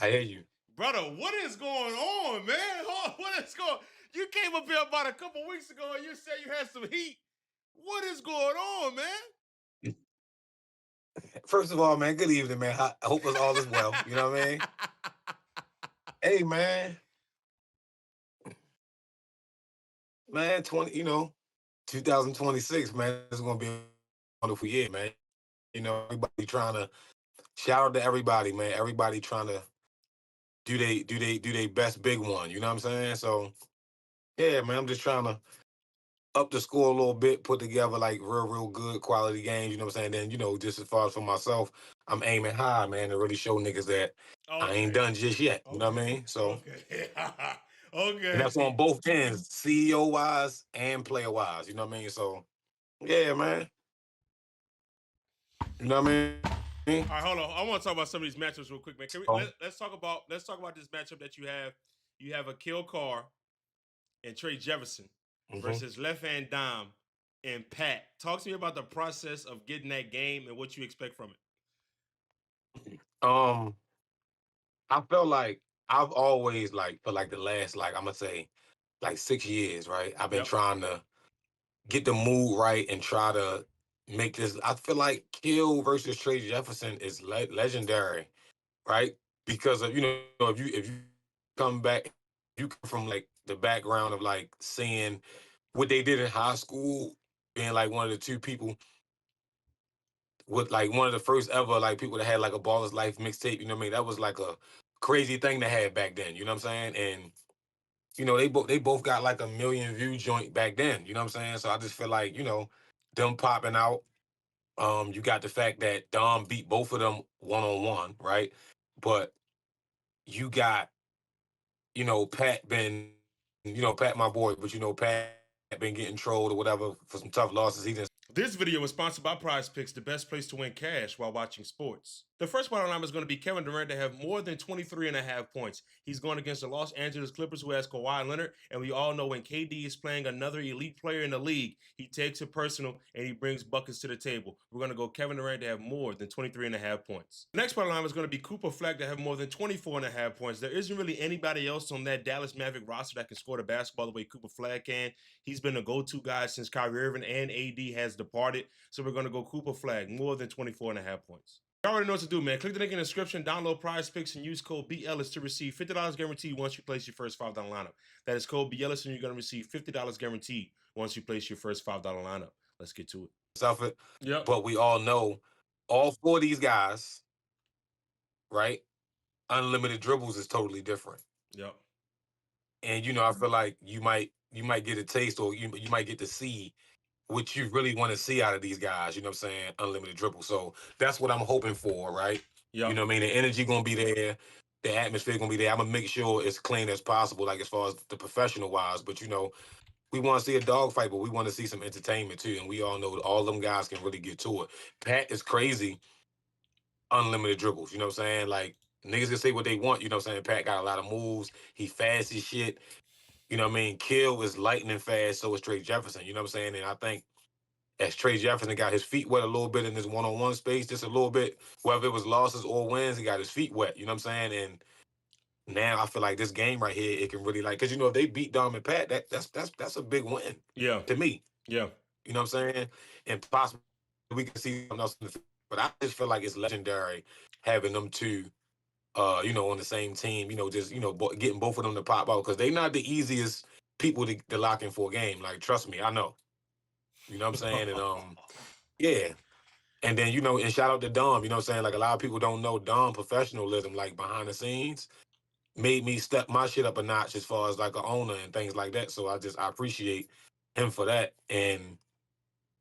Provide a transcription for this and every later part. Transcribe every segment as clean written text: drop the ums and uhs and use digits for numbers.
I hear you. Brother, what is going on, man? What is going? You came up here about a couple weeks ago and you said you had some heat. What is going on, man? First of all, man, good evening, man. I hope us all is well. You know what I mean? Hey, man. Man, 2026, man, it's gonna be a wonderful year, man. Everybody trying to shout out to everybody, man. Everybody trying to do they best big one. You know what I'm saying? So yeah, man, I'm just trying to up the score a little bit, put together like real good quality games. You know what I'm saying? Then just as far as for myself, I'm aiming high, man, to really show niggas that I ain't Okay. done just yet. You know what I Okay. mean? So, Okay. and that's on Okay. both ends, CEO wise and player wise. You know what I mean? So, yeah, man. You know what I mean? All right, hold on. I want to talk about some of these matchups real quick, man. Can we So, let's talk about this matchup that you have. You have a Kill Carr and Trey Jefferson mhm. versus Left Hand Dom and Pat. Talk to me about the process of getting that game and what you expect from it. um, I felt like I've always like for like the last like I'm gonna say like 6 years, right? I've been Yep. trying to get the mood right and try to make this. I feel like Kill versus Trey Jefferson is legendary, right? Because of if you come back, you come from like the background of like seeing what they did in high school, being like one of the two people with like one of the first ever like people that had like a Baller's Life mixtape. You know what I mean? That was like a crazy thing to have back then. You know what I'm saying? And they both got like a million view joint back then. You know what I'm saying? So I just feel like them popping out. You got the fact that Dom beat both of them 1-on-1, right? But you got Pat been Pat my boy, but Pat been getting trolled or whatever for some tough losses. He just This video is sponsored by Prize Picks, the best place to win cash while watching sports. The first bottom line is going to be Kevin Durant to have more than 23.5 points. He's going against the Los Angeles Clippers, who has Kawhi Leonard, and we all know when KD is playing another elite player in the league, he takes it personal and he brings buckets to the table. We're going to go Kevin Durant to have more than 23.5 points. The next bottom line is going to be Cooper Flag to have more than 24.5 points. There isn't really anybody else on that Dallas Maverick roster that can score the basketball the way Cooper Flag can. He's been the go-to guy since Kyrie Irving and AD has departed. So we're going to go Cooper Flag, more than 24.5 points. You already know what to do, man. Click the link in the description, download Prize Picks, and use code BELLIS to receive $50 guaranteed once you place your first $5 lineup. That is code BELLIS, and you're going to receive $50 guaranteed once you place your first $5 lineup. Let's get to it. suffered. Yep. But we all know all four of these guys, right? Unlimited dribbles is totally different. Yep. And I feel like you might get a taste, or you might get to see what you really want to see out of these guys. You know what I'm saying? Unlimited dribble. So that's what I'm hoping for, right? You Yep. know what I mean? The energy gonna be there, the atmosphere gonna be there. I'm gonna make sure it's clean as possible, like as far as the professional wise. But we want to see a dogfight, but we want to see some entertainment too. And we all know that all them guys can really get to it. Pat is crazy, unlimited dribbles. You know what I'm saying? Like niggas can say what they want. You know what I'm saying? Pat got a lot of moves. He fast as shit. You know what I mean? Kill is lightning fast. So is Trey Jefferson. You know what I'm saying? And I think as Trey Jefferson got his feet wet a little bit in this one-on-one space, just a little bit, whether it was losses or wins, he got his feet wet. You know what I'm saying? And now I feel like this game right here, it can really like, because if they beat Dom and Pat, that's a big win Yeah. to me. Yeah. You know what I'm saying? And possibly we can see something else in the future. But I just feel like it's legendary having them two, on the same team. Just getting both of them to pop out, because they're not the easiest people to lock in for a game. Like, trust me, I know. You know what I'm saying? And yeah. And then, and shout out to Dom, you know what I'm saying? Like, a lot of people don't know Dom professionalism, like behind the scenes, made me step my shit up a notch as far as like an owner and things like that. So I appreciate him for that. And,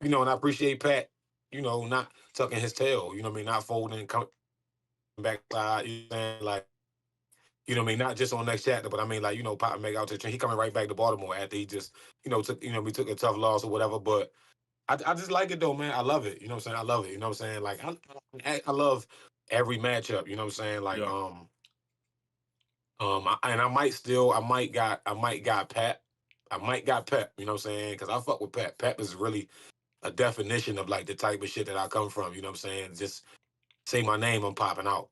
and I appreciate Pat, not tucking his tail, you know what I mean? Not folding and coming backside, you know what I'm saying? Like, you know what I mean? Not just on next chapter, but I mean, like, popping back out to the train. He coming right back to Baltimore after he just, we took a tough loss or whatever. But I just like it though, man. I love it. You know what I'm saying? I love it. You know what I'm saying? Like I love every matchup. You know what I'm saying? Like Yeah. and I might got Pat. I might got Pep. You know what I'm saying? Because I fuck with Pep. Pep is really a definition of like the type of shit that I come from. You know what I'm saying? Just say my name, I'm popping out.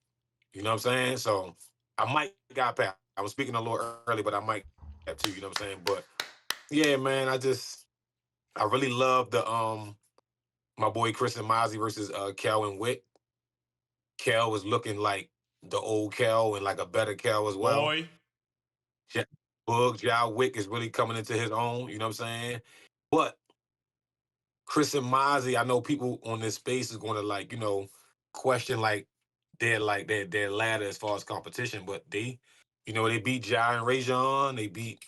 You know what I'm saying? So I might got past. I was speaking a little early, but I might have too. You know what I'm saying? But yeah, man, I really love the my boy Chris and Mozzie versus Kel and Witt. Kel was looking like the old Kel and like a better Kel as well. Boy. Ja- Bug Jao Wick is really coming into his own. You know what I'm saying? But Chris and Mozzie, I know people on this space is going to like question their ladder as far as competition, but they beat Jai and Rajon, they beat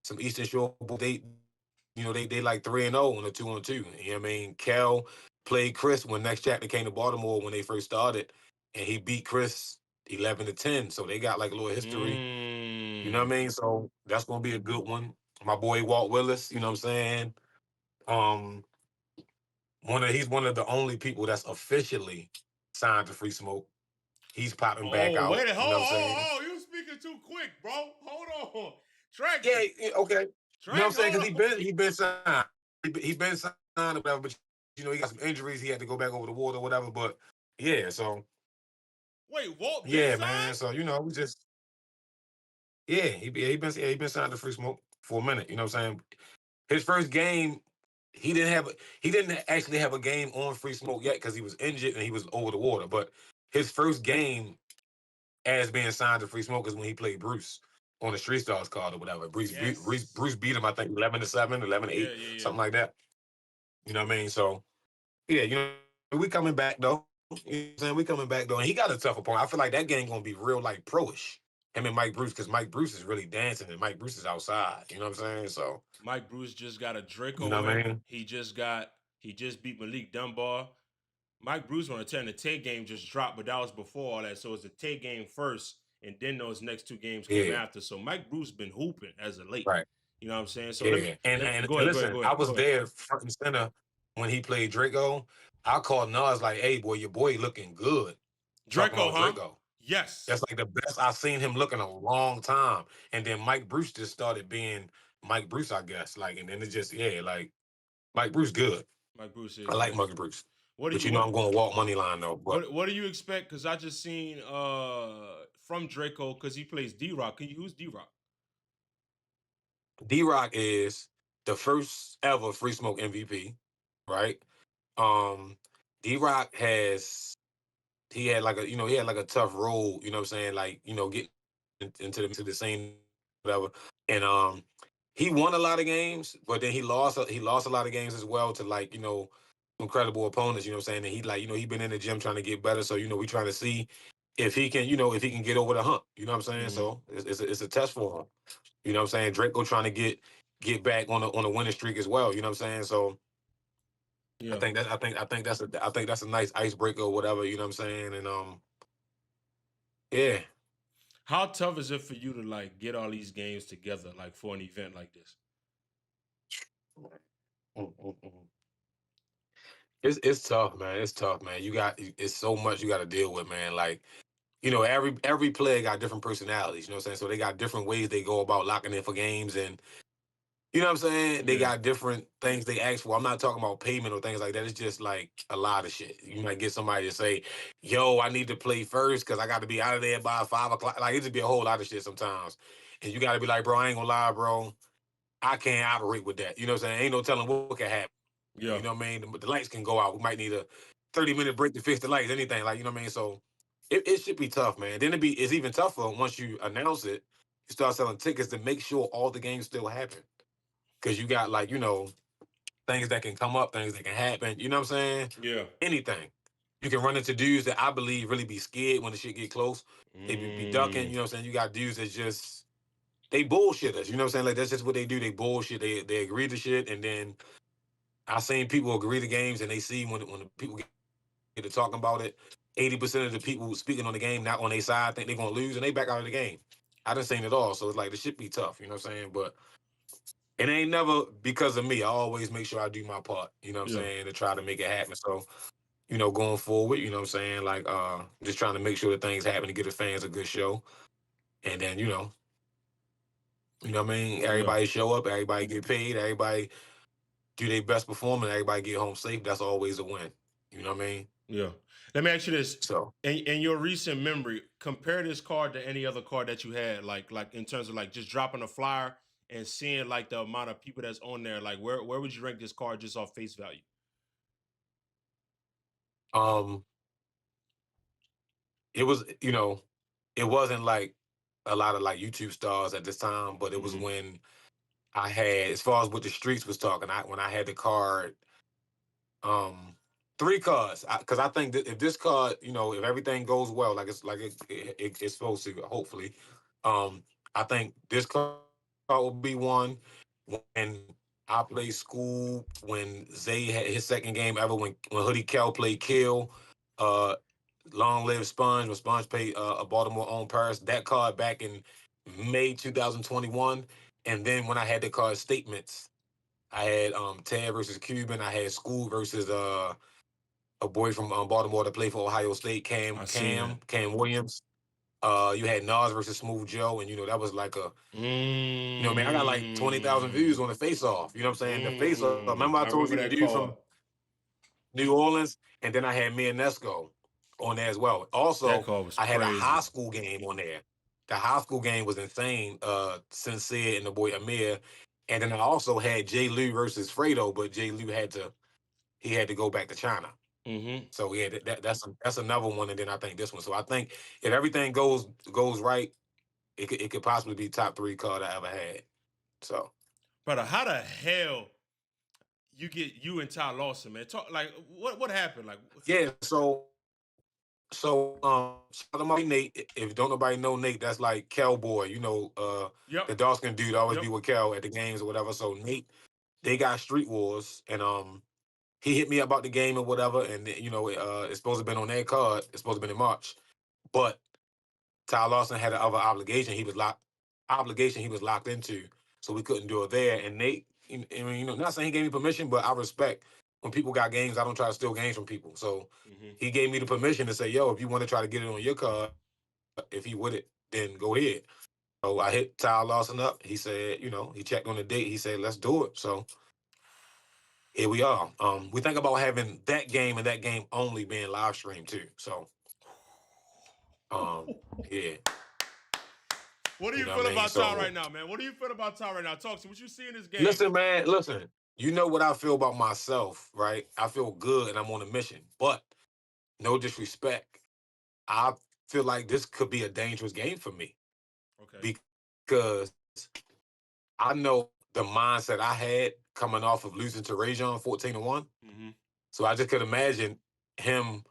some Eastern Shore. They like 3-0 on a 2-on-2. You know what I mean? Kel played Chris when Next Chapter came to Baltimore when they first started, and he beat Chris 11-10. So they got like a little history. You know what I mean? So that's gonna be a good one. My boy Walt Willis, you know what I'm saying? Um, he's one of the only people that's officially signed to Free Smoke. He's popping back Oh, out. wait. You know what I'm saying? You speaking too quick, bro. Hold on. Trax. Yeah, okay. You know what I'm Trax, saying? Because hold on. he been signed. He been signed or whatever, but he got some injuries. He had to go back over the water or whatever. But yeah, so Wait, Walt been yeah, man. signed? So we just he been signed to Free Smoke for a minute. You know what I'm saying? His first game, he didn't actually have a game on Free Smoke yet because he was injured and he was over the water. But his first game as being signed to Free Smoke is when he played Bruce on the Street Stars card or whatever. Yes. Bruce beat him, I think 11-7, 11-8, Yeah. something like that. You know what I mean? So yeah, we coming back though. You know what I'm saying? We coming back though. And he got a tough opponent. I feel like that game gonna be real like pro-ish. Him and Mike Bruce, because Mike Bruce is really dancing and Mike Bruce is outside. You know what I'm saying? So Mike Bruce just got a you Draco know what I win. mean? He just beat Malik Dunbar. Mike Bruce on a 10. The Tate game just dropped, but that was before all that. So it's a Tate game first, and then those next two games came Yeah, after. So Mike Bruce been hooping as of late. right. You know what I'm saying? So Yeah. And go ahead, listen, I was there front and center when he played Draco. I called Nas like, hey boy, your boy looking good. Talking Draco, about huh? Draco. Yes. That's like the best I've seen him look in a long time. And then Mike Bruce just started being Mike Bruce, I guess. Like, and then it just, like Mike Bruce good. Mike Bruce I is like good. Mike Bruce. What do But you I'm going to walk money line though. But what do you expect? Because I just seen from Draco because he plays D Rock. Who's D Rock? D Rock is the first ever Free Smoke MVP, right? Um, D Rock he had like a tough role, you know what I'm saying? Like, getting into the same whatever. And he won a lot of games, but then he lost a lot of games as well to like, incredible opponents, you know what I'm saying? And he like, he been in the gym trying to get better. So, we trying to see if he can, if he can get over the hump, you know what I'm saying? Mm-hmm. So it's a test for him. You know what I'm saying? Draco trying to get back on a winning streak as well, you know what I'm saying? So Yeah. I think that's a nice icebreaker or whatever, you know what I'm saying? And yeah. How tough is it for you to like get all these games together, like for an event like this? Mm, mm, mm. It's tough, man. It's tough, man. It's so much you got to deal with, man. Like, every player got different personalities, you know what I'm saying? So they got different ways they go about locking in for games, and you know what I'm saying? They Yeah. got different things they ask for. I'm not talking about payment or things like that. It's just like a lot of shit. You might get somebody to say, yo, I need to play first because I got to be out of there by 5 o'clock. Like, it just be a whole lot of shit sometimes. And you got to be like, bro, I ain't gonna lie, bro. I can't operate with that. You know what I'm saying? Ain't no telling what can happen. Yeah. You know what I mean? The lights can go out. We might need a 30-minute break to fix the lights, anything. Like, you know what I mean? So it should be tough, man. Then it's even tougher once you announce it, you start selling tickets to make sure all the games still happen. Because you got like, things that can come up, things that can happen. You know what I'm saying? Yeah. Anything. You can run into dudes that I believe really be scared when the shit get close. They be ducking, you know what I'm saying? You got dudes that just they bullshit us. You know what I'm saying? Like that's just what they do. They bullshit. They agree to shit, and then I seen people agree to games, and they see when the people get to talking about it, 80% of the people speaking on the game not on their side think they're gonna lose, and they back out of the game. I done seen it all, so it's like the shit be tough. You know what I'm saying? But it ain't never because of me. I always make sure I do my part. You know what I'm Yeah. saying to try to make it happen. So going forward, you know what I'm saying, like just trying to make sure that things happen to give the fans a good show, and then you know what I mean. Yeah. Everybody show up, everybody get paid, everybody do their best performance, everybody get home safe. That's always a win. You know what I mean? Yeah. Let me ask you this. So In your recent memory, compare this card to any other card that you had, like in terms of like just dropping a flyer and seeing like the amount of people that's on there. Like where would you rank this card just off face value? um it was, it wasn't like a lot of like YouTube stars at this time, but it was Hmm. when I had, as far as what the streets was talking, when I had the card, um, three cards, because I think that if this card, if everything goes well, like it's supposed to, hopefully, um, I think this card will be one. When I played school, when Zay had his second game ever, when Hoodie Kel played Kill, uh, Long Live Sponge, when Sponge played a Baltimore owned Paris, that card back in May 2021. And then when I had the card Statements, I had Ted versus Cuban. I had School versus a boy from Baltimore that played for Ohio State, I seen that. Cam Williams. You had Nas versus Smooth Joe, and that was like man, I got like 20,000 views Mm, on the Face Off. You know what I'm saying? The Face Off. Remember I I told remember you the that dude card. from New Orleans, and then I had me and Nesco on there as well. That Also, card was I had a high crazy. school game on there. The high school game was insane. Sincere and the boy Amir, and then I also had Jay Lou versus Fredo, but Jay Lou he had to go back to China. Hmm. So yeah, that's another one, and then I think this one. So I think if everything goes right, it could possibly be top three card I ever had. So Brother, how the hell you get you and Ty Lawson, man? Talk like what happened? Like yeah, shout out to my Nate. If don't nobody know Nate, that's like Cowboy. yep, The dark skinned dude always yep. be with Cal at the games or whatever. So Nate, they got Street Wars, and he hit me about the game or whatever, and it's supposed to have been on their card. It's supposed to have been in March, but Ty Lawson had another obligation he was locked into, so we couldn't do it there. And Nate, I mean, not saying he gave me permission, but I respect when people got games. I don't try to steal games from people. So Hmm. he gave me the permission to say, "Yo, if you want to try to get it on your card, if he with it, then go ahead." So I hit Ty Lawson up. He said, he checked on the date. He said, "Let's do it." So here we are. We think about having that game and that game only being live streamed too. So yeah, What do you you know what feel I mean. about Ty So right now, man? What do you feel about Ty right now? Talk to me. What you see in this game? listen, man, listen. You know what I feel about myself, right? I feel good and I'm on a mission. But no disrespect, I feel like this could be a dangerous game for me Okay. because I know the mindset I had coming off of losing to Rajon 14-1. Hmm. So I just could imagine him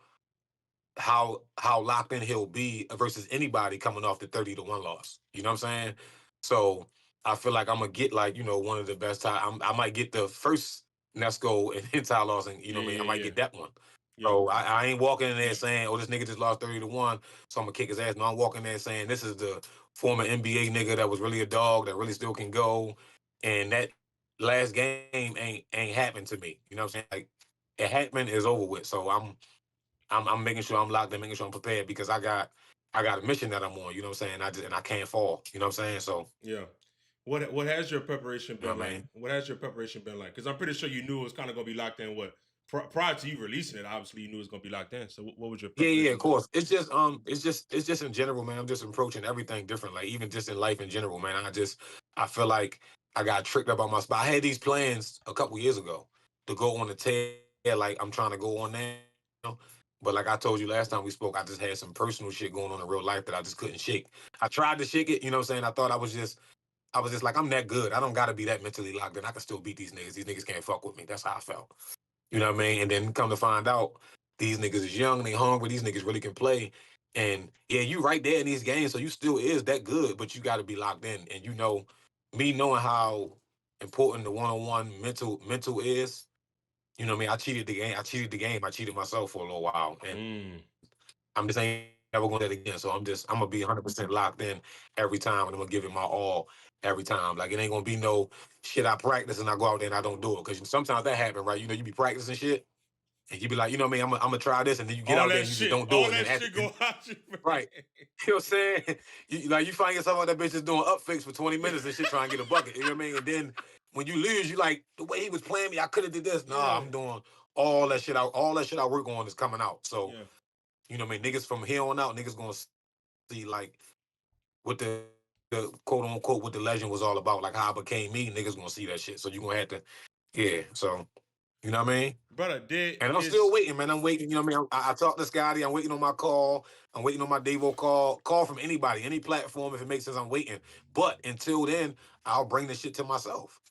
how locked in he'll be versus anybody coming off the 30-1 loss. You know what I'm saying? So I feel like I'm gonna get like, one of the best time. I might get the first Nesco and Ty Lawson, you know Yeah, what I mean? I yeah, might yeah. get that one. Yep. So I ain't walking in there saying, oh, this nigga just lost 30-1, so I'm gonna kick his ass. No, I'm walking in there saying this is the former NBA nigga that was really a dog that really still can go. And that last game ain't happened to me. You know what I'm saying? Like it happened is over with. So I'm making sure I'm locked in, making sure I'm prepared because I got a mission that I'm on. You know what I'm saying? I can't fall. You know what I'm saying? So Yeah. What has your preparation you know been what I like? mean? What has your preparation been like? Because I'm pretty sure you knew it was kind of gonna be locked in. What prior to you releasing it, obviously you knew it was gonna be locked in. So what would your Yeah, preparation of been? course. It's just in general, man. I'm just approaching everything different. Like even just in life in general, man. I feel like I got tricked up on my spot. I had these plans a couple years ago to go on the tear, like I'm trying to go on now. But like I told you last time we spoke, I just had some personal shit going on in real life that I just couldn't shake. I tried to shake it, you know what I'm saying? I thought I was just like, I'm that good. I don't gotta be that mentally locked in. I can still beat these niggas. These niggas can't fuck with me. That's how I felt. You know what I mean? And then come to find out, these niggas is young, they hungry, these niggas really can play. And yeah, you right there in these games, so you still is that good, but you gotta be locked in. And me knowing how important the one-on-one mental is, you know what I mean? I cheated the game. I cheated myself for a little while. And Mm. I'm just ain't never gonna do that again. So I'm gonna be 100% locked in every time, and I'm gonna give it my all every time. Like it ain't gonna be no shit I practice and I go out there and I don't do it. Because sometimes that happen, right? You be practicing shit and you be like, you know what I mean? I'm gonna try this, and then you get out there and you just don't do All it. And that then shit go out you, right, you know what I'm saying? You find yourself out that bitch just doing up fix for 20 minutes and shit trying to get a bucket. You know what I mean? And then when you lose, you like the way he was playing me, I could have did this. Nah, yeah. I'm doing all that shit I work on is coming out. So, Yeah. you know what I mean? Niggas from here on out, niggas gonna see like what the quote unquote what the legend was all about, like how I became me. Niggas gonna see that shit. So you gonna have to, yeah. So you know what I mean? Brother, there And I'm still is waiting, man. I'm waiting. You know what I mean? I talked to Scotty. I'm waiting on my call. I'm waiting on my Devo call. Call from anybody, any platform. If it makes sense, I'm waiting. But until then, I'll bring this shit to myself.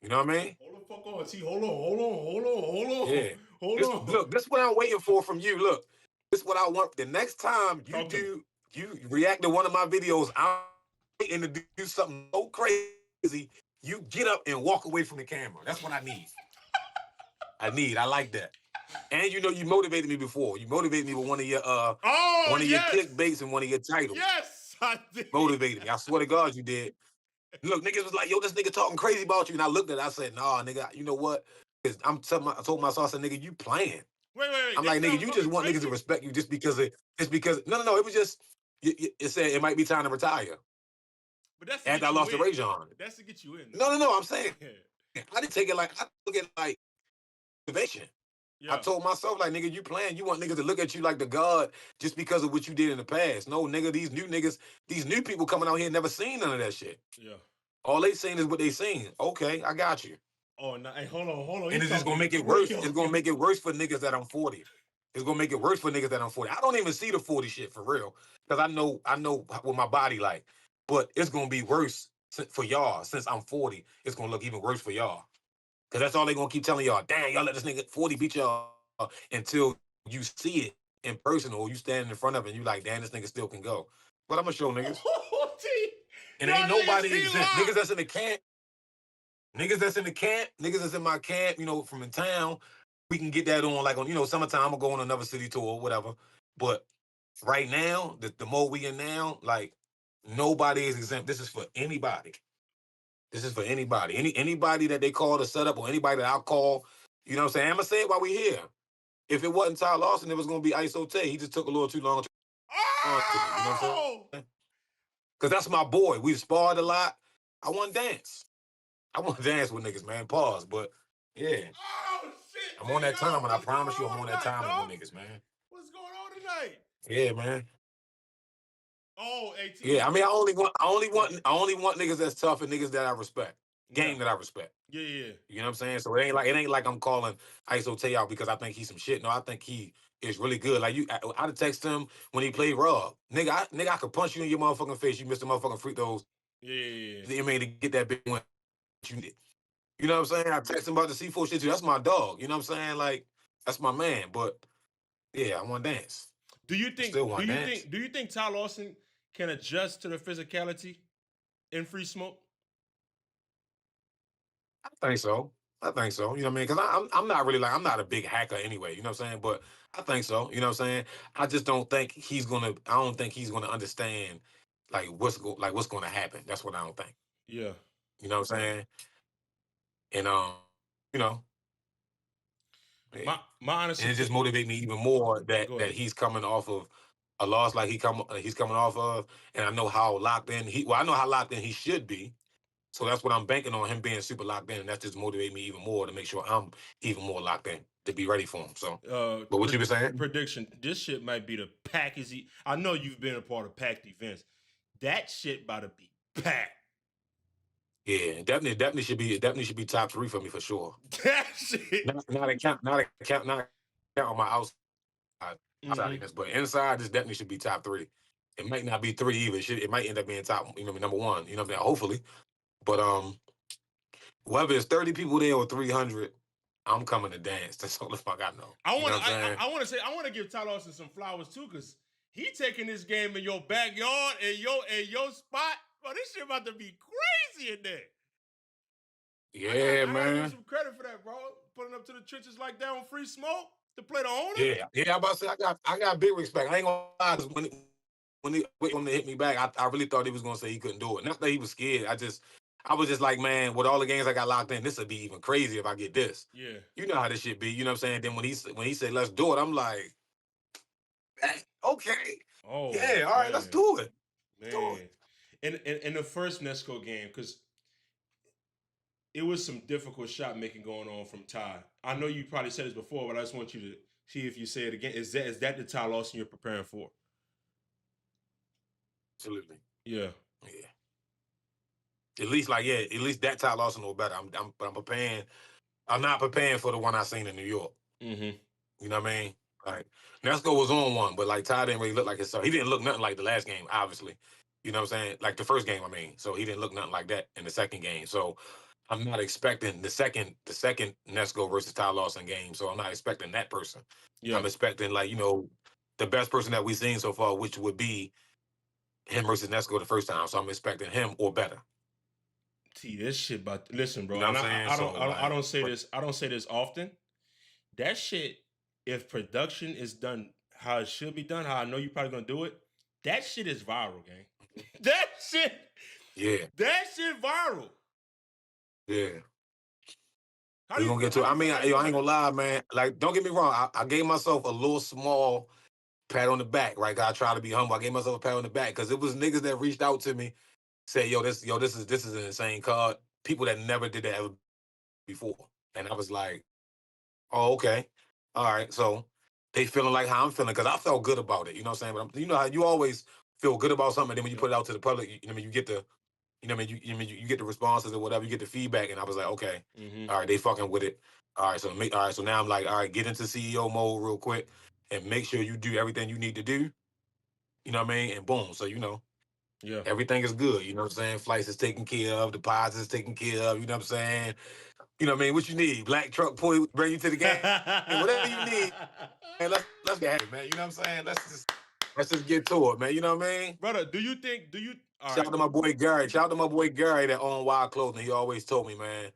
You know what I mean? hold the fuck on. See, hold on. Yeah. Hold This, on. look, this is what I'm waiting for from you. Look, this is what I want. The next time Talk to me. you react to one of my videos, I'm waiting to do something so crazy. You get up and walk away from the camera. That's what I need. I like that. And you know, you motivated me before. You motivated me with one of your yes. clickbaits and one of your titles. Yes, I did. Motivated me. I swear to God, you did. Look, niggas was like, yo, this nigga talking crazy about you. And I looked at it, I said, nah, nigga, you know what? Because I told myself, I said, nigga, you playing. Wait. I'm They like, said I nigga, was you talking just want niggas to crazy? respect you just because no, it was just it said it might be time to retire. But that's to After get I you lost in. to Rajon. That's to get you in. No, I'm saying I didn't take it like I took it like motivation. I Yeah. told myself, like, nigga, you playing, you want niggas to look at you like the God just because of what you did in the past. No, nigga, these new people coming out here never seen none of that shit. Yeah. All they seen is what they seen. Okay, I got you. Oh, no. Hey, hold on. And it's just gonna make it worse. It's gonna make it worse for niggas that I'm 40. It's gonna make it worse for niggas that I'm 40. I don't even see the 40 shit for real. Because I know what my body like. But it's gonna be worse for y'all since I'm 40. It's gonna look even worse for y'all. Cause that's all they gonna keep telling y'all. Damn, y'all let this nigga 40 beat y'all until you see it in person or you standing in front of it and you like, damn, this nigga still can go. But I'm gonna show niggas. And ain't nobody exempt. Niggas that's in the camp, niggas that's in my camp, you know, from in town, we can get that on like on, you know, summertime, I'm gonna go on another city tour or whatever. But right now, the mode we in now, like nobody is exempt. This is for anybody. This is for anybody. Anybody that they call to set up or anybody that I'll call, you know what I'm saying? I'm gonna say it while we here. If it wasn't Ty Lawson, it was gonna be ISO Tay. He just took a little too long to me. You know what I'm saying? Because that's my boy. We sparred a lot. I want to dance. I want to dance with niggas, man. Pause. But yeah. Oh, shit. I'm on that time, and I promise you I'm on that time with niggas, man. What's going on tonight? Yeah, man. Oh, AT. Yeah, I mean, I only want niggas that's tough and niggas that I respect. Game that I respect. Yeah. You know what I'm saying? So it ain't like I'm calling ISO Tay out because I think he's some shit. No, I think he is really good. Like I'd text him when he played Rob. Nigga, I could punch you in your motherfucking face. You missed the motherfucking free throws. Yeah. I mean, to get that big win. You know what I'm saying? I text him about the C4 shit too. That's my dog. You know what I'm saying? Like, that's my man. But yeah, I want to dance. Do you think Ty Lawson can adjust to the physicality in Free Smoke? I think so. You know what I mean? Because I'm not really I'm not a big hacker anyway. You know what I'm saying? But I think so. You know what I'm saying? I just don't think he's gonna. I don't think he's gonna understand what's gonna happen. That's what I don't think. Yeah. You know what I'm saying? And you know, yeah. My honest And it just motivates me even more that he's coming off of a loss like he's coming off of, and I know how locked in I know how locked in he should be. So that's what I'm banking on, him being super locked in, and that's just motivating me even more to make sure I'm even more locked in to be ready for him. So, but what you been saying? Prediction: this shit might be the packed. I know you've been a part of packed events. That shit about to be packed. Yeah, definitely should be top 3 for me for sure. That shit. Not on my outside events, but inside this definitely should be top 3. It might not be 3 either. It might end up being top, number 1. You know what I'm saying? Hopefully, but whether it's 30 people there or 300, I'm coming to dance. That's all the fuck I know. I want to give Ty Lawson some flowers too, because he taking this game in your backyard and your spot. Bro, this shit about to be crazy in there. Yeah, man. I gotta give some credit for that, bro. Putting up to the trenches like that on Free Smoke to play the owner. Yeah. I'm about to say I got big respect. I ain't gonna lie. When he waited him to hit me back, I really thought he was gonna say he couldn't do it. Not that he was scared. I was just like, man, with all the games I got locked in, this would be even crazy if I get this. Yeah. You know how this shit be. You know what I'm saying? Then when he said let's do it, I'm like, okay. Oh yeah, all right, let's do it. Man. In the first Nesco game, because it was some difficult shot making going on from Ty. I know you probably said this before, but I just want you to see if you say it again. Is that the Ty Lawson you're preparing for? Absolutely. Yeah. Yeah. At least at least that Ty Lawson or better. I'm preparing. I'm not preparing for the one I seen in New York. Mm-hmm. You know what I mean? Like Nesco was on one, but like Ty didn't really look like himself. He didn't look nothing like the last game, obviously. You know what I'm saying? Like the first game, I mean. So he didn't look nothing like that in the second game. So I'm not expecting the second Nesco versus Ty Lawson game. So I'm not expecting that person. Yeah. I'm expecting the best person that we've seen so far, which would be him versus Nesco the first time. So I'm expecting him or better. See, this shit about listen, bro. You know And what I'm saying? I don't say this. I don't say this often. That shit, if production is done how it should be done, how I know you're probably gonna do it, that shit is viral, gang. That shit, Yeah. that shit viral. Yeah. How We're do you gonna feel? get to it. I mean, How do I you ain't feel gonna lie, man. Like, don't get me wrong. I gave myself a little small pat on the back, right? 'Cause I try to be humble. I gave myself a pat on the back because it was niggas that reached out to me, said, this is an insane card. People that never did that ever before. And I was like, oh, okay. All right. So they feeling like how I'm feeling because I felt good about it. You know what I'm saying? But you know how you always feel good about something, and then when you put it out to the public, you know what I mean, you get the you know what I mean, you get the responses or whatever, you get the feedback, and I was like, okay, Mm-hmm. all right, they fucking with it. All right, so now I'm like, all right, get into CEO mode real quick and make sure you do everything you need to do. You know what I mean? And boom, so Yeah. everything is good. You know what I'm saying? Flights is taken care of, deposits is taken care of. You know what I'm saying? You know what I mean? What you need? Black truck pull bring you to the game. Whatever you need, man. Let's get it, man. You know what I'm saying? Let's just get to it, man. You know what I mean? Brother, do you all Shout right. out to my boy Gary. Shout out to my boy Gary that owned Wild Clothing. He always told me, man,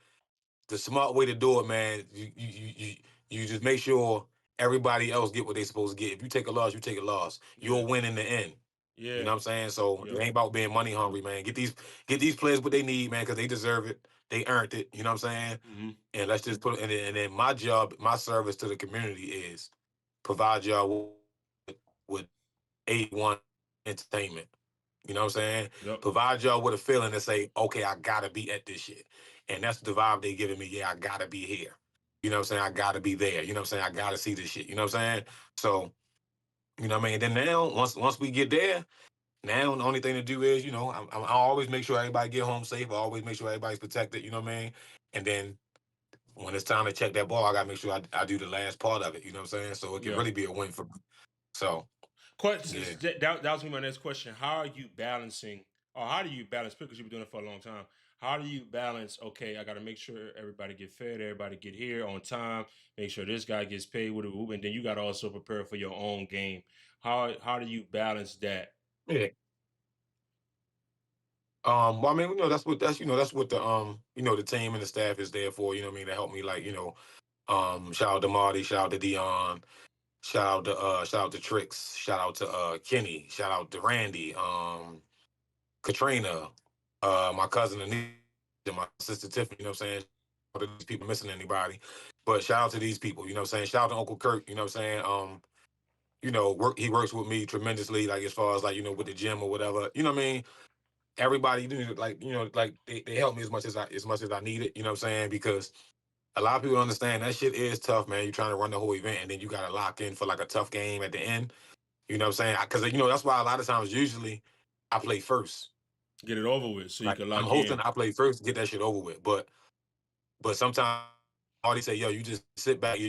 the smart way to do it, man. You just make sure everybody else get what they supposed to get. If you take a loss, you take a loss. You'll win in the end. Yeah. You know what I'm saying? So Yeah. it ain't about being money hungry, man. Get these players what they need, man, because they deserve it. They earned it. You know what I'm saying? Mm-hmm. And let's just put it. And then my job, my service to the community is provide y'all with A1 entertainment. You know what I'm saying? Yep. Provide y'all with a feeling to say, okay, I gotta be at this shit. And that's the vibe they giving me. Yeah, I gotta be here. You know what I'm saying? I gotta be there. You know what I'm saying? I gotta see this shit. You know what I'm saying? So, you know what I mean? And then now, once we get there, now the only thing to do is, I always make sure everybody get home safe. I always make sure everybody's protected. You know what I mean? And then when it's time to check that ball, I gotta make sure I do the last part of it. You know what I'm saying? So it can Yeah. really be a win for me. So Question. yeah. That was gonna be my next question. How are you balancing, or how do you balance? Because you've been doing it for a long time. How do you balance? Okay, I got to make sure everybody get fed, everybody get here on time. Make sure this guy gets paid with a whoop, and then you got to also prepare for your own game. How do you balance that? Yeah. Well, I mean, that's what the team and the staff is there for. You know what I mean? To help me, shout out to Marty, shout out to Dion, shout out to Trix, shout out to Kenny, shout out to Randy, Katrina, my cousin Anita, my sister Tiffany. You know what I'm saying? Shout out to these people missing anybody, but shout out to these people. You know what I'm saying? Shout out to Uncle Kirk. You know what I'm saying? He works with me tremendously, like as far as with the gym or whatever. You know what I mean? Everybody they help me as much as I need it, you know what I'm saying? Because a lot of people don't understand that shit is tough, man. You're trying to run the whole event and then you gotta lock in for like a tough game at the end. You know what I'm saying? Because that's why a lot of times usually I play first. Get it over with, so you Like can I'm lock hosting, in. I play first, get that shit over with. But sometimes Already say, yo, you just sit back,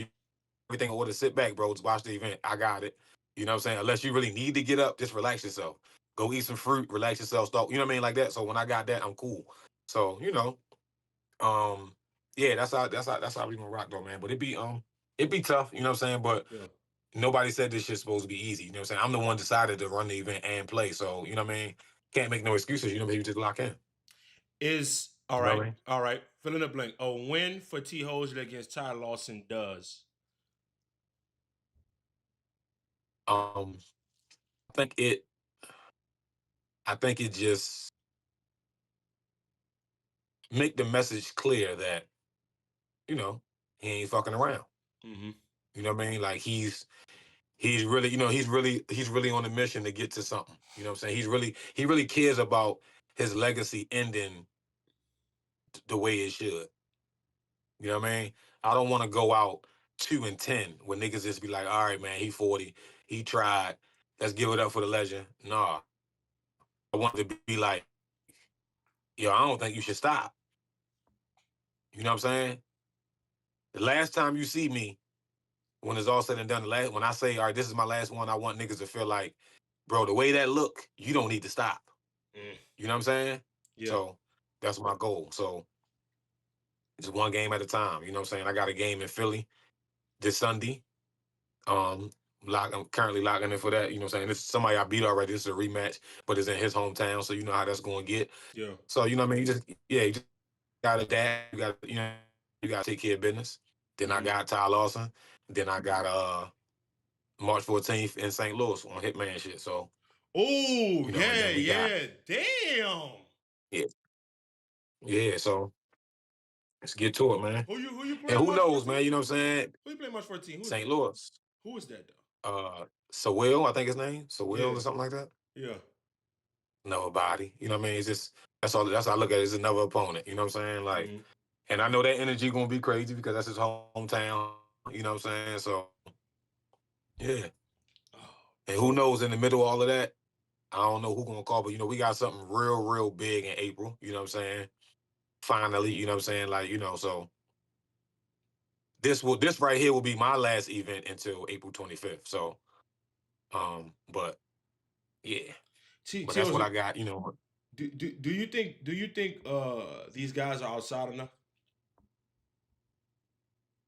everything in order, sit back, bro. Just watch the event. I got it. You know what I'm saying? Unless you really need to get up, just relax yourself. Go eat some fruit, relax yourself, stop. You know what I mean? Like that. So when I got that, I'm cool. So, um, yeah, that's how we gonna rock though, man. But it'd be tough, you know what I'm saying? But Yeah. nobody said this shit's supposed to be easy. You know what I'm saying? I'm the one decided to run the event and play. So, you know what I mean? Can't make no excuses, you know what I mean? You just lock in. Is all You know right. what I mean? All right. Fill in the blank. A win for T. Hosley against Ty Lawson does. Um, I think it I think it just make the message clear that, you know, he ain't fucking around. Mm-hmm. You know what I mean? Like he's really, he's really on a mission to get to something. You know what I'm saying? He really cares about his legacy ending the way it should. You know what I mean? I don't want to go out 2-10 when niggas just be like, all right, man, he 40, he tried. Let's give it up for the legend. Nah, I want to be like, yo, I don't think you should stop. You know what I'm saying? The last time you see me, when it's all said and done, when I say, all right, this is my last one, I want niggas to feel like, bro, the way that look, you don't need to stop. You know what I'm saying? Yeah. So that's my goal. So just one game at a time. You know what I'm saying? I got a game in Philly this Sunday. I'm currently locking in for that. You know what I'm saying? This is somebody I beat already. This is a rematch, but it's in his hometown, so you know how that's going to get. Yeah. So you know what I mean? You just got a dad. You got to take care of business. Then I got Ty Lawson. Then I got March 14th in St. Louis on Hitman shit. So. Oh, You know, and then we got damn. Yeah. So let's get to it, man. Who you playing? And who March knows, 14th? man? You know what I'm saying? Who you playing March 14th? St. Louis. Who is that though? Sewell, I think his name. Sewell Yeah. or something like that. Yeah. Nobody. You know what I mean? It's just that's all. That's how I look at it. It's another opponent. You know what I'm saying? Like, and I know that energy gonna be crazy because that's his hometown. You know what I'm saying? So, yeah. And who knows in the middle of all of that? I don't know who gonna call, but you know we got something real, real big in April. You know what I'm saying? Finally, you know what I'm saying? Like, you know, so this right here will be my last event until April 25th. So, but yeah, but that's what I got. You know. Do you think these guys are outside enough?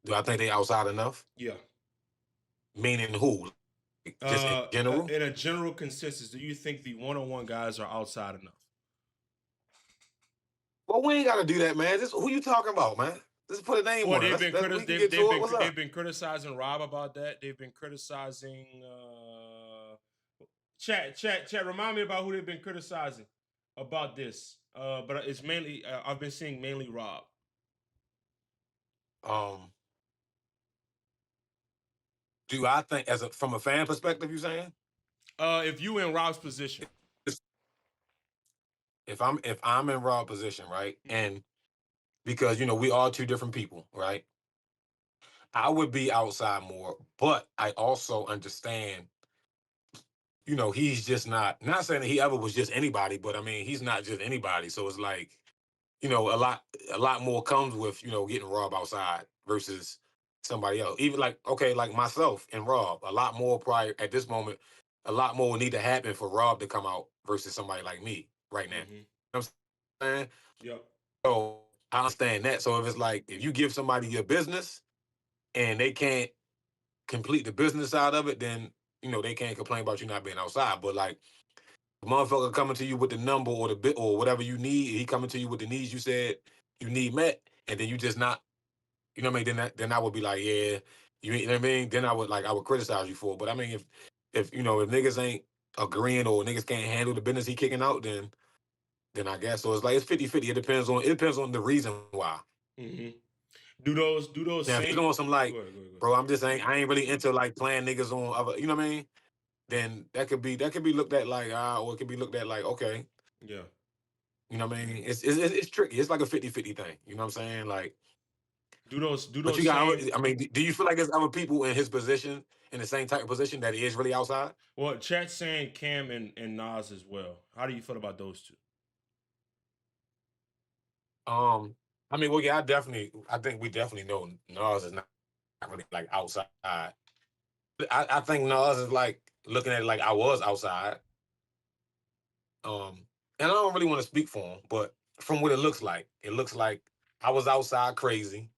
Do I think they outside enough? Yeah. Meaning who? Just in general? In a general consensus, do you think the one-on-one guys are outside enough? Well, we ain't got to do that, man. Who you talking about, man? Just put a name on it. They've been criticizing Rob about that. They've been criticizing chat. Remind me about who they've been criticizing about this. But it's mainly I've been seeing mainly Rob. Do I think from a fan perspective, you saying? If you in Rob's position. If I'm in Rob's position, right? And because you know we are two different people, right? I would be outside more, but I also understand, you know, he's just not saying that he ever was just anybody, but I mean, he's not just anybody. So it's like, you know, a lot more comes with, you know, getting Rob outside versus somebody else. Even like, okay, like myself and Rob, a lot more prior at this moment, a lot more would need to happen for Rob to come out versus somebody like me right now. You know what I'm saying? Yep. So I understand that. So if it's like, if you give somebody your business and they can't complete the business side of it, then, you know, they can't complain about you not being outside. But like, the motherfucker coming to you with the number or the bit or whatever you need, he coming to you with the needs you said you need met, and then you just not, you know what I mean? Then I would be like, yeah, you know what I mean? Then I would criticize you for it. But I mean, if you know, if niggas ain't agreeing or niggas can't handle the business he kicking out, then I guess so. It's like it's 50-50. It depends on the reason why. Do those now, if he's on some like, go ahead. Bro, I ain't really into like playing niggas on other, you know what I mean? Then that could be looked at like or it could be looked at like, okay. Yeah. You know what I mean? It's tricky. It's like a 50-50 thing. You know what I'm saying? Like, but you got, I mean, do you feel like there's other people in his position, in the same type of position that he is really outside? Well, chat's saying Cam and Nas as well. How do you feel about those two? I mean, well, yeah, I think we definitely know Nas is not really like outside. I think Nas is like looking at it like I was outside. And I don't really want to speak for him, but from what it looks like I was outside crazy,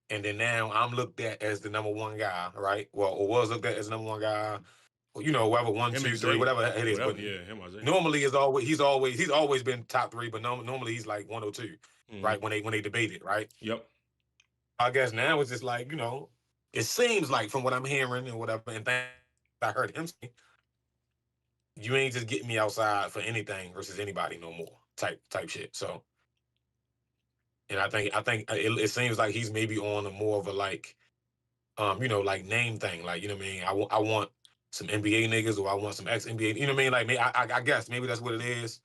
and then now I'm looked at as the number one guy, right? Well, or was looked at as the number one guy. You know, whatever 1, 2, 3, whatever it is. But normally he's always been top 3, but normally he's like 1 or 2, right? When they debate it, right? Yep. I guess now it's just like, you know, it seems like from what I'm hearing and whatever, and things I heard him say, you ain't just getting me outside for anything versus anybody no more type shit. So, and I think it seems like he's maybe on a more of a like, you know, like name thing. Like, you know what I mean? I want some NBA niggas or I want some ex NBA. You know what I mean? Like, I guess maybe that's what it is.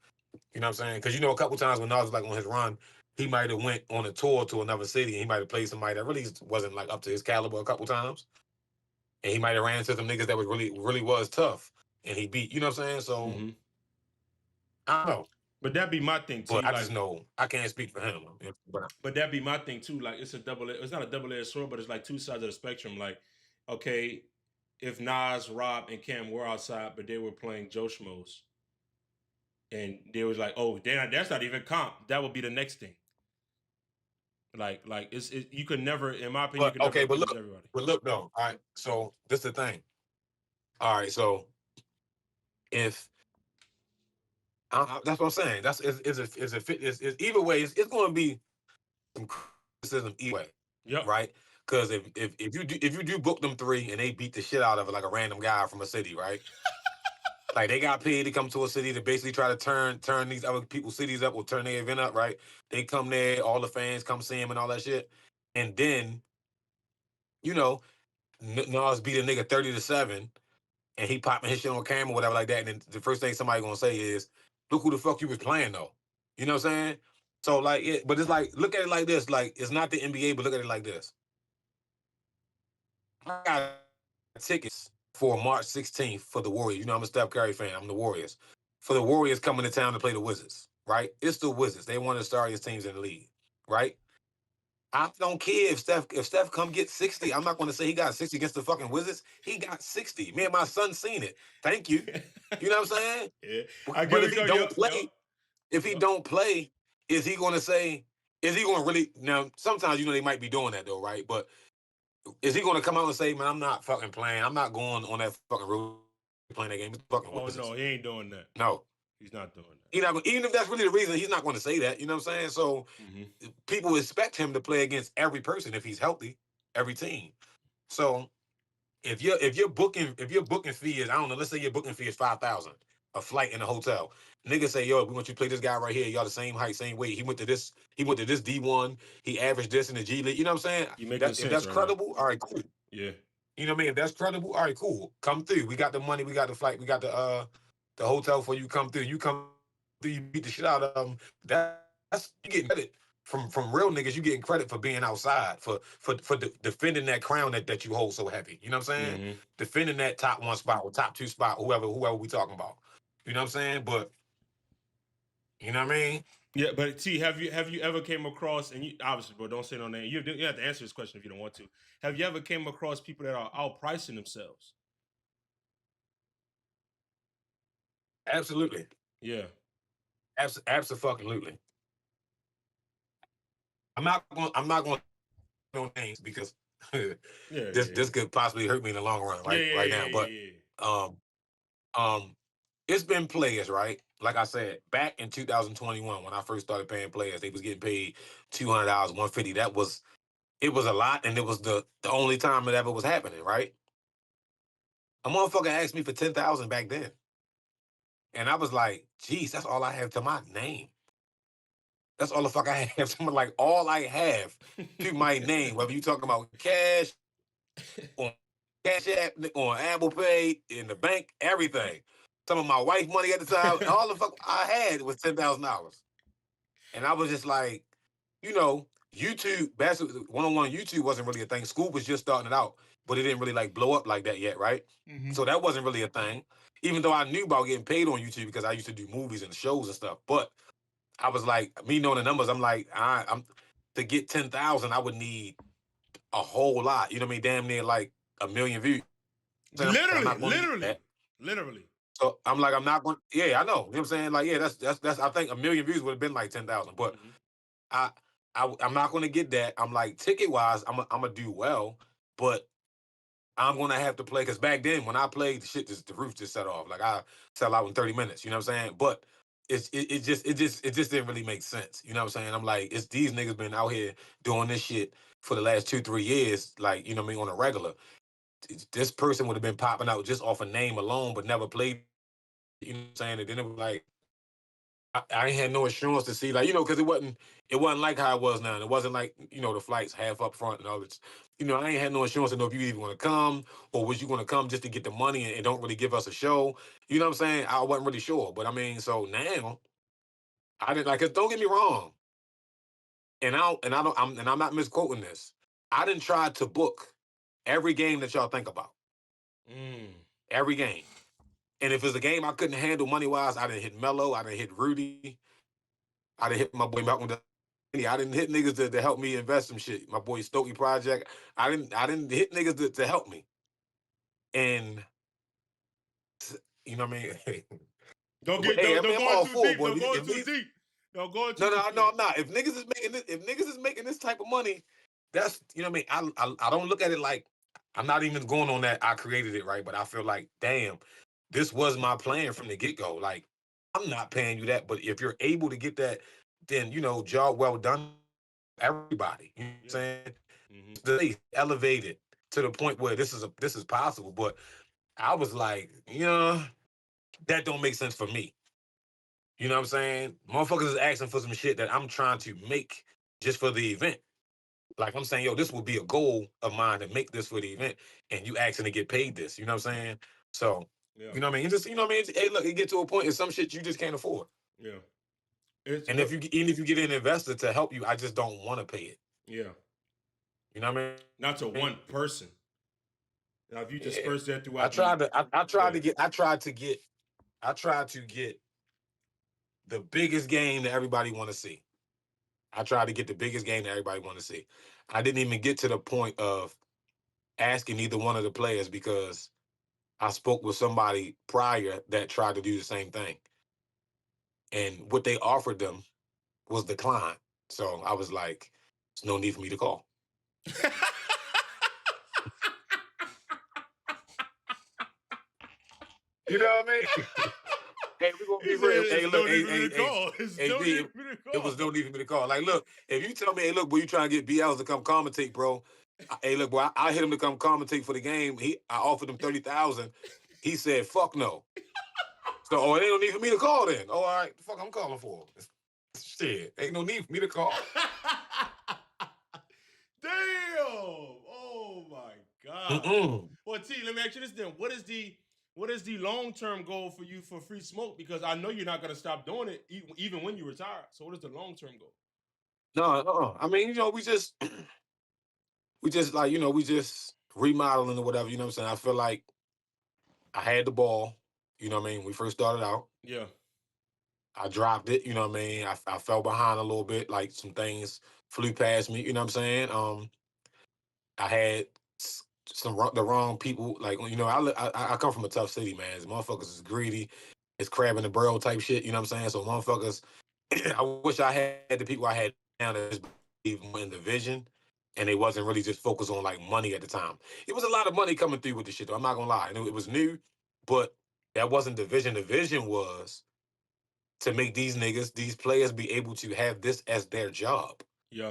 You know what I'm saying? Because you know, a couple times when Nas was like on his run, he might have went on a tour to another city and he might have played somebody that really wasn't like up to his caliber a couple times. And he might have ran into some niggas that was really was tough. And he beat, you know what I'm saying? So I don't know. But that'd be my thing, But T. I just Like, know I can't speak for him. but that'd be my thing too. Like, it's not a double-edged sword, but it's like two sides of the spectrum. Like, okay, if Nas, Rob, and Cam were outside, but they were playing Joe Schmoes, and they was like, oh, that's not even comp. That would be the next thing. Like you could never, in my opinion, you could never but please look, everybody. though. All right, so this is the thing. All right, so if that's what I'm saying. That's it's either way. It's going to be some criticism either way, Yep. right? Because if you do book them three and they beat the shit out of it like a random guy from a city, right? Like they got paid to come to a city to basically try to turn these other people's cities up or turn their event up, right? They come there, all the fans come see him and all that shit, and then you know Nas beat a nigga 30-7, and he popping his shit on camera, whatever like that. And then the first thing somebody gonna say is, "Look who the fuck you was playing though." You know what I'm saying? So like, but it's like, look at it like this. Like, it's not the NBA, but look at it like this. I got tickets for March 16th for the Warriors. You know, I'm a Steph Curry fan. I'm the Warriors. For the Warriors coming to town to play the Wizards, right? It's the Wizards. They one of the starriest teams in the league, right? I don't care if Steph come get 60. I'm not going to say he got 60 against the fucking Wizards. He got 60. Me and my son seen it. Thank you. You know what I'm saying? Yeah. But if he don't play, don't play, is he going to say? Is he going to really? Now, sometimes they might be doing that though, right? But is he going to come out and say, "Man, I'm not fucking playing. I'm not going on that fucking road playing that game"? It's fucking Wizards. No, he ain't doing that. No, he's not doing that. He's not gonna, even if that's really the reason, he's not going to say that. You know what I'm saying? So people expect him to play against every person if he's healthy, every team. So if your booking fee is, I don't know, let's say your booking fee is $5,000, a flight and a hotel. Niggas say, yo, we want you to play this guy right here. Y'all the same height, same weight. He went to this D1. He averaged this in the G League. You know what I'm saying? If that's credible, all right, cool. Yeah. You know what I mean? If that's credible, all right, cool. Come through. We got the money. We got the flight. We got the hotel for you. Come through. You come through. You beat the shit out of them. That's you getting credit from real niggas. You getting credit for being outside for defending that crown that you hold so heavy. You know what I'm saying? Defending that top one spot or top two spot, whoever we talking about. You know what I'm saying? But you know what I mean? Yeah, but T, have you ever came across, and you obviously, bro, don't say no name. You have to answer this question if you don't want to. Have you ever came across people that are outpricing themselves? Absolutely. Yeah. Absolutely. I'm not going no names because this could possibly hurt me in the long run, right now. But it's been players, right? Like I said, back in 2021 when I first started paying players, they was getting paid $200, $150. It was a lot, and it was the only time it ever was happening, right? A motherfucker asked me for $10,000 back then, and I was like, "Geez, that's all I have to my name. That's all the fuck I have to my, like all I have to my name. Whether you talking about cash, on Cash App, on Apple Pay, in the bank, everything. Some of my wife money at the time, all the fuck I had was $10,000, and I was just like, YouTube, one-on-one YouTube wasn't really a thing. School was just starting it out, but it didn't really like blow up like that yet, right? So that wasn't really a thing. Even though I knew about getting paid on YouTube because I used to do movies and shows and stuff, but I was like, me knowing the numbers, I'm like, I'm to get 10,000, I would need a whole lot. You know what I mean? Damn near like 1 million views. Literally. So I'm like, I'm not going. Yeah, I know. You know what I'm saying? Like, yeah, that's. I think 1 million views would have been like 10,000, but I'm not going to get that. I'm like, ticket wise, I'm gonna do well, but I'm gonna have to play because back then when I played, the roof just set off. Like I sell out in 30 minutes. You know what I'm saying? But it just didn't really make sense. You know what I'm saying? I'm like, it's these niggas been out here doing this shit for the last 2-3 years. Like, you know what I mean, on a regular. This person would have been popping out just off a name alone, but never played. You know what I'm saying? And then it was like, I ain't had no assurance to see, like, because it wasn't like how it was now. It wasn't like, the flights half up front and all this. I ain't had no assurance to know if you even want to come or was you going to come just to get the money and don't really give us a show. You know what I'm saying? I wasn't really sure. But I mean, so now, I didn't like, 'cause don't get me wrong. I'm not misquoting this. I didn't try to book every game that y'all think about. Every game. And if it's a game I couldn't handle money wise, I didn't hit Melo, I didn't hit Rudy, I didn't hit my boy Malcolm. I didn't hit niggas to help me invest some shit. My boy Stokey Project. I didn't hit niggas to help me. And you know what I mean? Don't go too deep. Don't go too deep. Don't go too deep. No, I'm not. If niggas is making this type of money, that's, you know what I mean? I don't look at it like, I'm not even going on that I created it, right? But I feel like, damn, this was my plan from the get-go. Like, I'm not paying you that, but if you're able to get that, then, you know, job well done, everybody. You know what I'm saying? They elevated to the point where this is possible. But I was like, that don't make sense for me. You know what I'm saying? Motherfuckers is asking for some shit that I'm trying to make just for the event. Like, I'm saying, yo, this will be a goal of mine to make this for the event, and you asking to get paid this. You know what I'm saying? So, you know what I mean? Just, you know what I mean? Hey, look, it get to a point, and some shit you just can't afford. Yeah. And if you get an investor to help you, I just don't want to pay it. Yeah. You know what I mean? Not to one person. Now, if you disperse that throughout, I tried to get the biggest game that everybody want to see. I tried to get the biggest game that everybody want to see. I didn't even get to the point of asking either one of the players because I spoke with somebody prior that tried to do the same thing. And what they offered them was declined. So I was like, there's no need for me to call. You know what I mean? Hey, we're gonna be real. Hey, look, it was no need for me to call. Like, look, if you tell me, hey, look, boy, you trying to get BLs to come commentate, bro. Hey, look, boy, I hit him to come commentate for the game. I offered him 30,000. He said, fuck no. So, it ain't no need for me to call then. Oh, all right, the fuck I'm calling for. Shit, ain't no need for me to call. Damn! Oh my God. Well, T, let me ask you this then. What is the long-term goal for you for Free Smoke? Because I know you're not going to stop doing it even when you retire. So what is the long-term goal? No, I mean, we just like, we just remodeling or whatever, you know what I'm saying? I feel like I had the ball, you know what I mean? When we first started out. Yeah. I dropped it, you know what I mean? I fell behind a little bit, like some things flew past me, you know what I'm saying? I had the wrong people, like, I come from a tough city, man. Motherfuckers is greedy, it's crab in the barrel type shit, you know what I'm saying? So motherfuckers, I wish I had the people I had down that just believe in the vision, and they wasn't really just focused on like money at the time. It was a lot of money coming through with the shit, though, I'm not gonna lie. And it was new, but that wasn't the vision. The vision was to make these players be able to have this as their job. Yeah.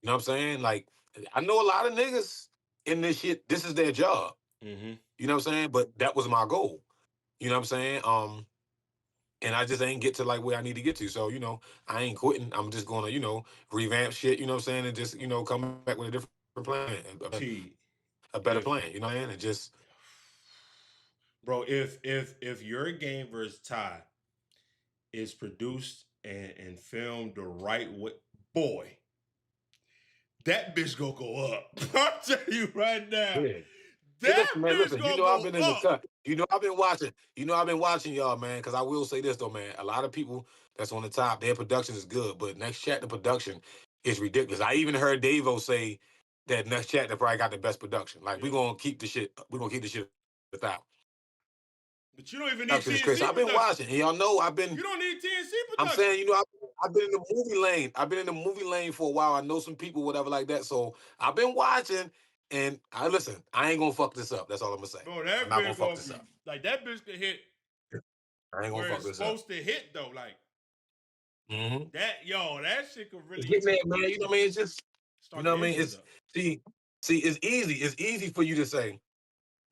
You know what I'm saying? Like, I know a lot of niggas in this shit, this is their job. Mm-hmm. You know what I'm saying? But that was my goal. You know what I'm saying? And I just ain't get to like where I need to get to. So, I ain't quitting. I'm just gonna, revamp shit, you know what I'm saying? And just, come back with a different plan. A better plan, you know what I'm saying? And just, bro, if your game versus Ty is produced and filmed the right way, boy, that bitch gonna go up. I'm telling you right now. Yeah. That bitch gonna go I've been in the cut. I've been watching. I've been watching y'all, man, because I will say this, though, man. A lot of people that's on the top, their production is good, but Next Chapter production is ridiculous. I even heard Davo say that Next Chapter probably got the best production. Like, we're going to keep the shit without. But you don't even need TNC production. I've been watching. And y'all know I've been. You don't need TNC production. I'm saying, I've been in the movie lane. I've been in the movie lane for a while. I know some people, whatever like that. So I've been watching. And I ain't gonna fuck this up. That's all I'm gonna say. Bro, that I'm not gonna fuck this up. Like, that bitch could hit. I ain't gonna fuck this up. Supposed to hit though, like that shit could really hit, man. You know what I mean? It's just, you know what I mean? It's see, it's easy. It's easy for you to say,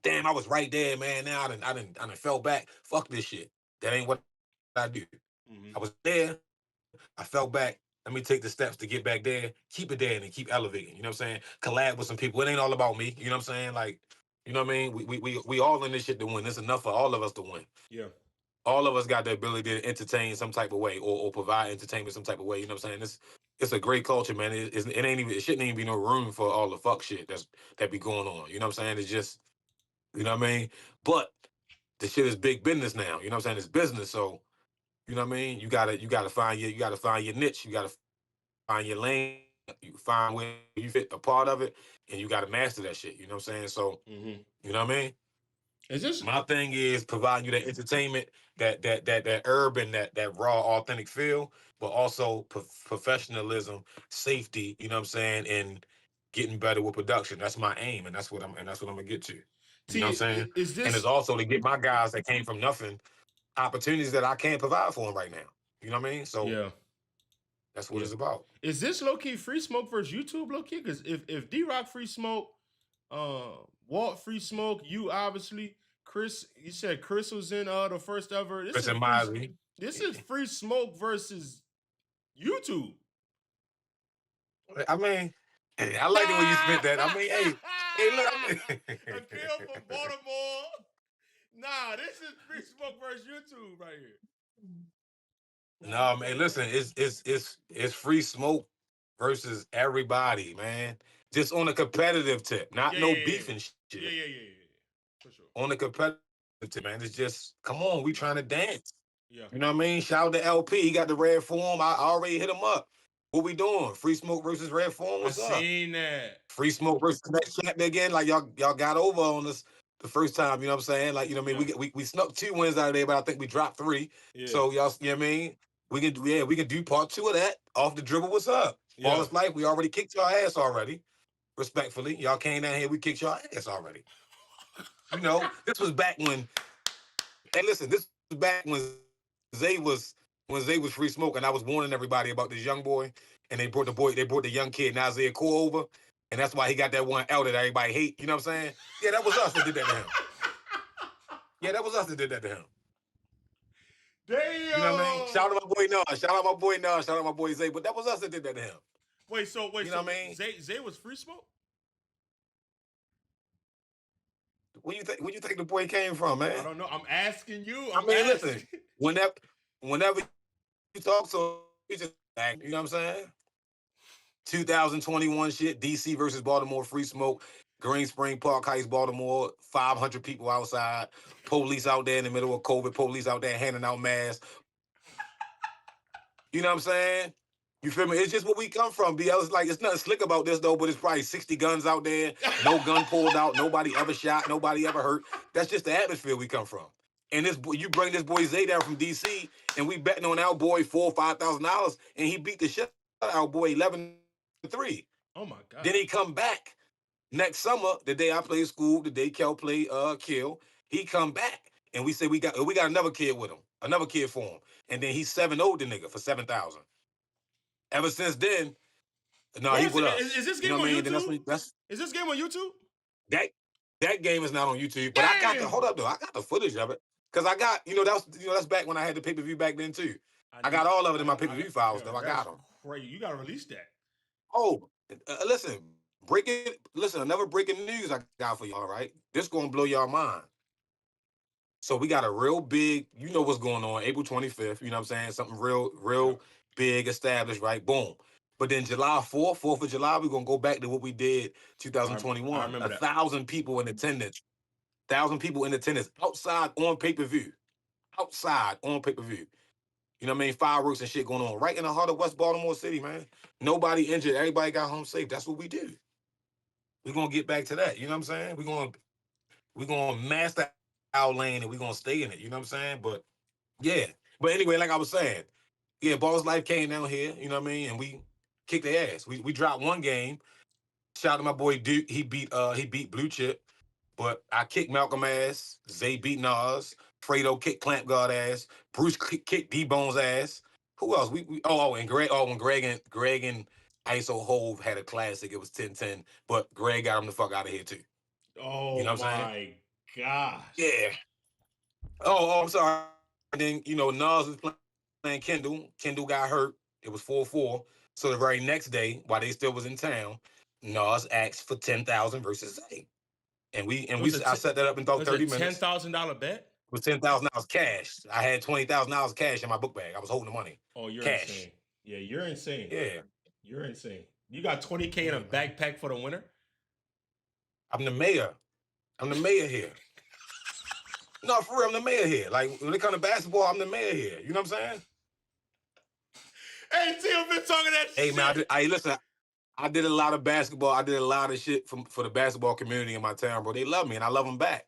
"Damn, I was right there, man. Now I done fell back. Fuck this shit. That ain't what I do. I was there. I fell back. Let me take the steps to get back there, keep it there, and keep elevating. You know what I'm saying? Collab with some people. It ain't all about me. You know what I'm saying? Like, you know what I mean? We all in this shit to win. It's enough for all of us to win. Yeah. All of us got the ability to entertain some type of way or provide entertainment some type of way. You know what I'm saying? it's a great culture, man. It ain't even, it shouldn't even be no room for all the fuck shit that be going on. You know what I'm saying? It's just, you know what I mean? But the shit is big business now. You know what I'm saying? It's business. So, you know what I mean? You gotta find your niche. You gotta find your lane. You find where you fit a part of it, and you gotta master that shit. You know what I'm saying? So, you know what I mean? Is this My thing is providing you that entertainment, that urban, that raw, authentic feel, but also professionalism, safety. You know what I'm saying, and getting better with production. That's my aim, and that's what I'm gonna get to. You know what I'm T? saying? Is And it's this? also to get my guys that came from nothing opportunities that I can't provide for them right now. You know what I mean? So Yeah, that's what yeah. it's about. Is this low key Free Smoke versus YouTube low key? Because if D Rock Free Smoke, Walt Free Smoke, you obviously Chris. You said Chris was in the first ever. This Chris is and free. Miley. This is Free Smoke versus YouTube. I mean, I like the way you spent that. I mean, hey, look. I mean, A kill from Baltimore. Nah, this is Free Smoke versus YouTube right here. no, man. Listen, it's free smoke versus everybody, man. Just on a competitive tip, not Yeah, no yeah, yeah, beef and yeah, shit. yeah, yeah, yeah. For sure. On a competitive tip, man. It's just come on, we trying to dance. Yeah. You know what I mean? Shout out to LP. He got the red form. I already hit him up. What we doing? Free smoke versus red form. I What's up? seen that. Free smoke versus the next chapter again. Like y'all got over on us the first time. You know what I'm saying? Like, you know what I mean? Yeah. We snuck 2 wins out of there, but I think we dropped 3. Yeah. So y'all, you know what I mean? We can do part 2 of that off the dribble. What's up? Yeah. Ballers Life. We already kicked your ass already. Respectfully, y'all came down here. We kicked your ass already. You know, this was back when. Hey, listen, this was back Zay was Zay was free smoke, and I was warning everybody about this young boy, and they brought the young kid Nazir Core over, and that's why he got that one L that everybody hate. You know what I'm saying? Yeah, that was us that did that to him. Yeah, that was us that did that to him. Damn. You know what I mean? Shout out my boy Nas. Shout out my boy Nas. Shout out my boy Zay. But that was us that did that to him. Wait, so You know what I mean? Zay was Free Smoke? Where you think the boy came from, man? I don't know. I'm asking you. I mean, listen. Whenever you talk to, you just act. You know what I'm saying? 2021 shit. DC versus Baltimore. Free smoke. Green Spring Park Heights, Baltimore. 500 people outside. Police out there in the middle of COVID. Police out there handing out masks. You know what I'm saying? You feel me? It's just what we come from, BL. It's like, it's nothing slick about this, though, but it's probably 60 guns out there. No gun pulled out. Nobody ever shot. Nobody ever hurt. That's just the atmosphere we come from. And this boy, you bring this boy Zay down from DC, and we betting on our boy $4,000 or $5,000, and he beat the shit out of our boy 11-3. Oh my God. Then he come back next summer, the day I played school, the day Kel played Kill. He come back, and we say we got another kid with him, another kid for him, and then he 7-0'd the nigga for 7,000. Ever since then, no, he with us. Is this You game know on what I mean? YouTube? That's Is this game on YouTube? that game is not on YouTube, but I got the hold up though. I got the footage of it because I got that's back when I had the pay per view back then too. I got all of it in my pay per view files though. I got them. Crazy. You gotta release that. Oh, listen, another breaking news I got for y'all. Right, this gonna blow y'all mind. So we got a real big, you know what's going on, April 25th. You know what I'm saying? Something real big established, right? Boom. But then July 4th, 4th of July, we're gonna go back to what we did 2021. I remember that. 1,000 people in attendance. 1,000 people in attendance outside on pay-per-view. Outside on pay-per-view. You know what I mean? Fireworks and shit going on right in the heart of West Baltimore City, man. Nobody injured. Everybody got home safe. That's what we do. We're gonna get back to that. You know what I'm saying? We're gonna master our lane and we're gonna stay in it. You know what I'm saying? But yeah. But anyway, like I was saying, yeah, Balls Life came down here, you know what I mean? And we kicked their ass. We dropped one game. Shout out to my boy Duke. He beat Blue Chip. But I kicked Malcolm ass. Zay beat Nas. Fredo kicked Clamp God ass. Bruce kicked D-Bone's ass. Who else? And Greg and ISO Hove had a classic. It was 10-10. But Greg got him the fuck out of here too. Oh, you know what I'm my gosh. Yeah. Oh, I'm sorry. And then, Nas was playing Kendall. Kendall got hurt. It was 4-4. So the very next day, while they still was in town, Nas asked for 10,000 versus Zay. I set that up in about 30 minutes. $10,000 bet? It was $10,000 cash. I had $20,000 cash in my book bag. I was holding the money. Oh, you're cash. insane. Yeah, you're insane. Yeah. You're insane. You got 20K in a backpack for the winner? I'm the mayor. I'm the mayor here. No, for real, I'm the mayor here. Like, when it comes to basketball, I'm the mayor here. You know what I'm saying? Hey, T, I've been talking that Hey, shit. man, listen, I did a lot of basketball. I did a lot of shit for the basketball community in my town, bro. They love me, and I love them back.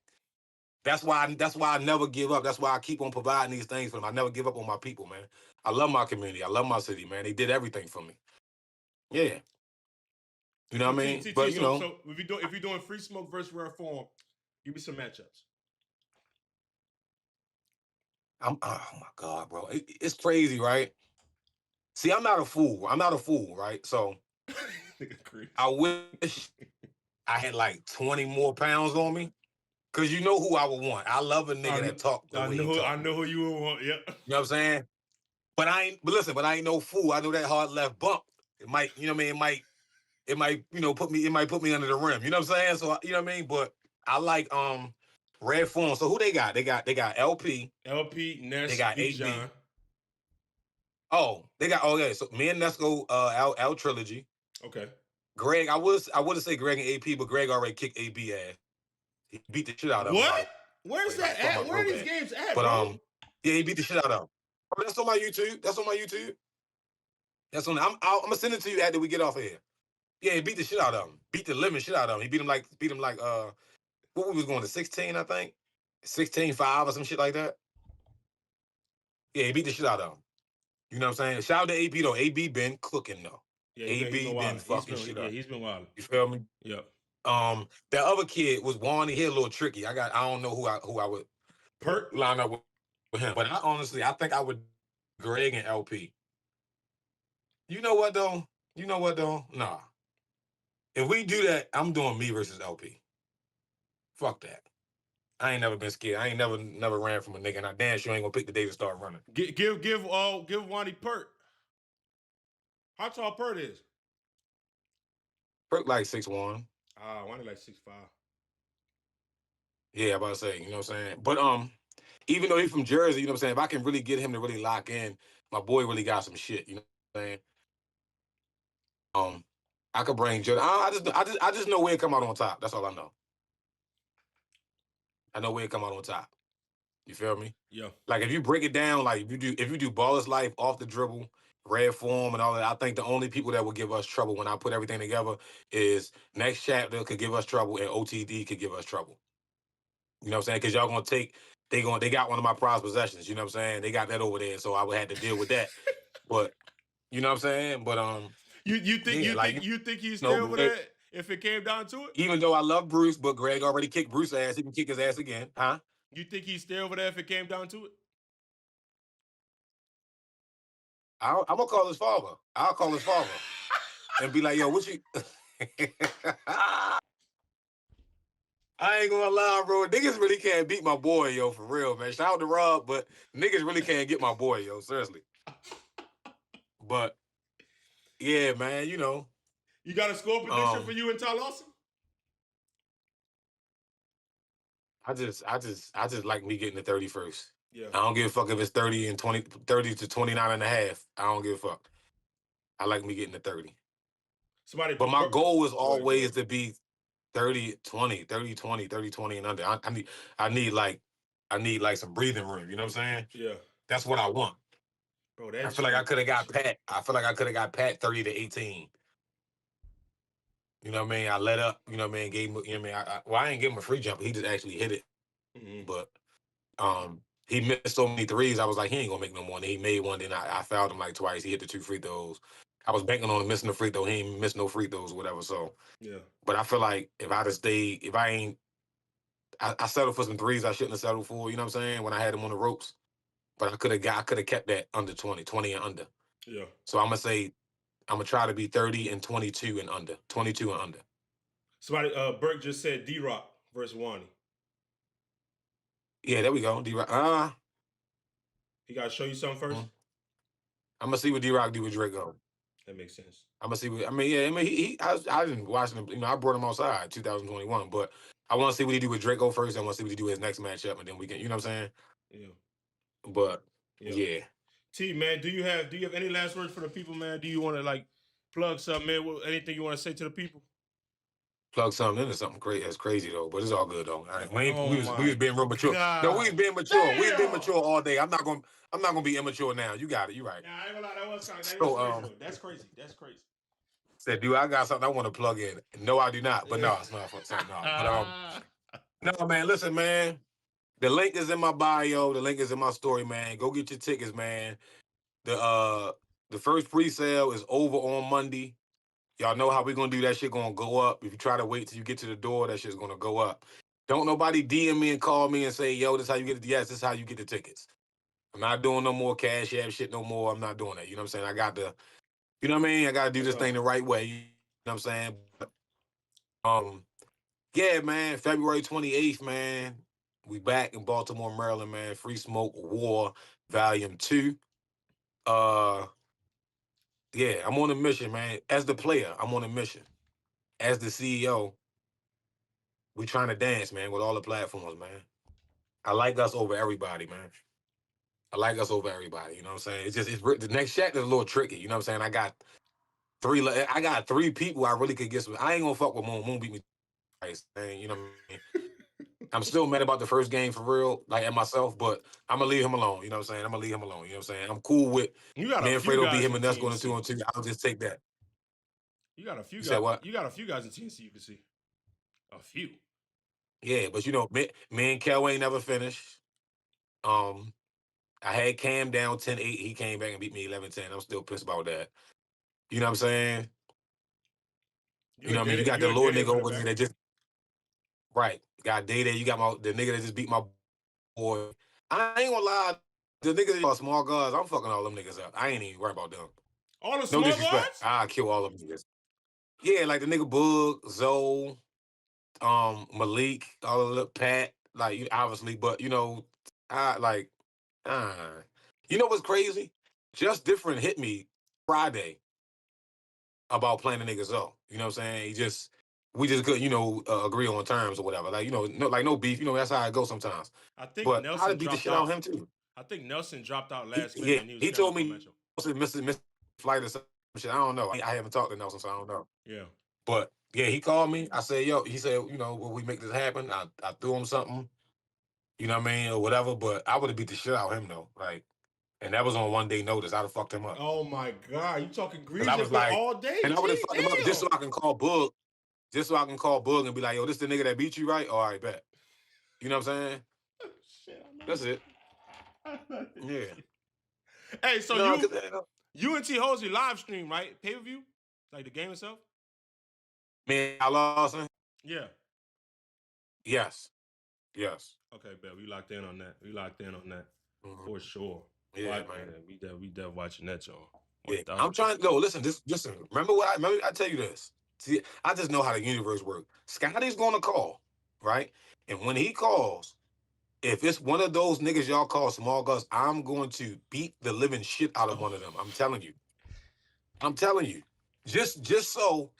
That's why I never give up. That's why I keep on providing these things for them. I never give up on my people, man. I love my community. I love my city, man. They did everything for me. Yeah. You know what I mean? But, you know. So if you're doing free smoke versus rare form, give me some matchups. Oh my God, bro. It's crazy, right? See, I'm not a fool. Right? So I wish I had like 20 more pounds on me. Cause you know who I would want. I love a nigga that talk the way he talk. I know who you would want, yeah. You know what I'm saying? But I ain't no fool. I know that hard left bump. It might, you know what I mean? It might, you know, put me under the rim. You know what I'm saying? So you know what I mean? But I like Red Form. So who they got? They got LP. Ness, they got B. AB. John. Oh, they got So me and Ness go L trilogy. Okay. Greg, I would say Greg and AP, but Greg already kicked AB ass. He beat the shit out of him. What? Where's that at? Where are these games at, but, bro? Yeah, he beat the shit out of him. Oh, that's on my YouTube. That's on. I'm gonna send it to you after we get off of here. Yeah, he beat the shit out of him. Beat the living shit out of him. He beat him like what we was going to 16, I think. 16-5 or some shit like that. Yeah, he beat the shit out of him. You know what I'm saying? Shout out to AB though. AB been cooking though. Yeah, AB been fucking shit up. Yeah, he's been wild. You feel me? Yep. The other kid was Wani. He a little tricky. I don't know who I would line up with him. But I think I would Greg and LP. You know what though? Nah. If we do that, I'm doing me versus LP. Fuck that. I ain't never been scared. I ain't never ran from a nigga, and I damn sure ain't gonna pick the day to start running. Give Wani Pert. How tall Pert is? Pert like 6'1". Wani like 6'5". Yeah, I'm about to say, you know what I'm saying? But even though he's from Jersey, you know what I'm saying, if I can really get him to really lock in, my boy really got some shit, you know what I'm saying? I could bring Jordan. I just know where it come out on top. That's all I know. I know where it come out on top. You feel me? Yeah. Like if you break it down, like if you do Baller's Life, Off the Dribble, Red Form, and all that, I think the only people that would give us trouble when I put everything together is Next Chapter could give us trouble and OTD could give us trouble. You know what I'm saying? Because y'all gonna they got one of my prized possessions. You know what I'm saying? They got that over there, so I would have to deal with that. But you know what I'm saying? But you think he's still over there if it came down to it? Even though I love Bruce, but Greg already kicked Bruce's ass. He can kick his ass again, huh? You think he's still over there if it came down to it? I'm gonna call his father. I'll call his father and be like, "Yo, what you?" I ain't gonna lie, bro. Niggas really can't beat my boy, yo, for real, man. Shout out to Rob, but niggas really can't get my boy, yo, seriously. But yeah, man, you know. You got a score prediction for you and Ty Lawson? I just like me getting the 31st. Yeah. I don't give a fuck if it's 30 to 29 and a half. I don't give a fuck. I like me getting the 30. But my goal is always to be 30, 20, 30, 20, 30, 20 and under. I need like some breathing room. You know what I'm saying? Yeah. That's what I want. Bro, I feel like I could have got Pat. I feel like I could have got Pat 30 to 18. You know what I mean? I let up. You know what I mean? Gave him. You know what I mean? I ain't give him a free jump. He just actually hit it. Mm-hmm. But he missed so many threes. I was like, he ain't gonna make no more. And he made one. Then I fouled him like twice. He hit the 2 free throws. I was banking on him missing the free throw. He ain't missed no free throws, whatever. So yeah. But I feel like if I'd have stayed, if I ain't, I settled for some threes I shouldn't have settled for. You know what I'm saying? When I had him on the ropes, but I could have kept that under 20 and under. Yeah. So I'm gonna try to be 30 and 22 and under. 22 and under. Somebody, Burke just said D-Rock versus Wani. Yeah, there we go. D-Rock. He got to show you something first? I'm going to see what D-Rock do with Draco. That makes sense. I'm going to see what, I didn't watch him. You know, I brought him outside 2021, but I want to see what he do with Draco first. I want to see what he do with his next matchup, and then we can, you know what I'm saying? Yeah. But, yeah. T, man, do you have any last words for the people, man? Do you want to, like, Plug something, man. Anything you want to say to the people? Plug something into something crazy. That's crazy though, but it's all good though. All right. We Oh was my being real mature. No, we was God. being mature. We was being Damn! mature all day. I'm not gonna be immature now. You got it. You right. Nah, I ain't gonna lie. That was crazy. So That's crazy. That's crazy. said, dude, I got something I want to plug in. No, I do not. But no, it's not something. No. But no, man. Listen, man. The link is in my bio. The link is in my story, man. Go get your tickets, man. The first pre-sale is over on Monday. Y'all know how we gonna do that shit gonna go up. If you try to wait till you get to the door, that shit's gonna go up. Don't nobody DM me and call me and say, yo, this how you get it. Yes, this is how you get the tickets. I'm not doing no more cash app shit no more. I'm not doing that. You know what I'm saying? I got to, you know what I mean? I gotta do this thing the right way. You know what I'm saying? Yeah, man, February 28th, man. We back in Baltimore, Maryland, man. Free Smoke War Volume 2. Yeah, I'm on a mission, man. As the player, I'm on a mission. As the CEO, we trying to dance, man, with all the platforms, man. I like us over everybody, man. I like us over everybody. You know what I'm saying? The next chat is a little tricky. You know what I'm saying? I got three people I really could get some. I ain't gonna fuck with Moon. Moon beat me twice. Man, you know what I mean? I'm still mad about the first game for real, like at myself, but I'm gonna leave him alone. You know what I'm saying? I'm gonna leave him alone. You know what I'm saying? I'm cool with You got me a and few Fredo beat guys him in and us going to TNC. 2-on-2. I'll just take that. You got a few You guys. said what? You got a few guys in TNC you can see. A few. Yeah, but you know, me and Kel ain't never finished. I had Cam down 10-8. He came back and beat me 11-10. I'm still pissed about that. You know what I'm saying? You know what I mean? You got the little nigga over there that just right. Got Day Day. You got the nigga that just beat my boy. I ain't gonna lie. The niggas are small guards. I'm fucking all them niggas up. I ain't even worried about them. All the No small disrespect. guards? I'll kill all them niggas. Yeah, like the nigga Bug, Zoe, Malik, all of the Pat, like obviously, but you know, I like you know what's crazy? Just Different hit me Friday about playing the niggas up. You know what I'm saying? We just couldn't, agree on terms or whatever. Like, no beef. You know, that's how it goes sometimes. I think But Nelson I'd beat the dropped shit out out. of him too. I think Nelson dropped out He, last minute yeah, and he was he scared told of the me matchup. missed flight or some shit. I don't know. I haven't talked to Nelson, so I don't know. Yeah. But yeah, he called me. I said, yo, he said, will we make this happen? I threw him something, you know what I mean, or whatever. But I would have beat the shit out of him though. Like, and that was on 1 day notice. I'd have fucked him up. Oh my God, you talking greasy I was like, all day? and I would have fucked him up just so I can call Bug. Just so I can call Bug and be like, yo, this the nigga that beat you, right? All right, bet. You know what I'm saying? Shit, That's it. Yeah. Hey, so No, UNT Hosley live stream, right? Pay-per-view? Like the game itself? Man, Lawson? Yeah. Yes. Yes. Okay, bet. We locked in on that. Mm-hmm. For sure. Yeah, man. We definitely watching that, y'all. Yeah. I'm trying to go. Listen, remember I tell you this. See, I just know how the universe works. Scotty's gonna call, right? And when he calls, if it's one of those niggas y'all call small guns, I'm going to beat the living shit out of one of them. I'm telling you. Just so,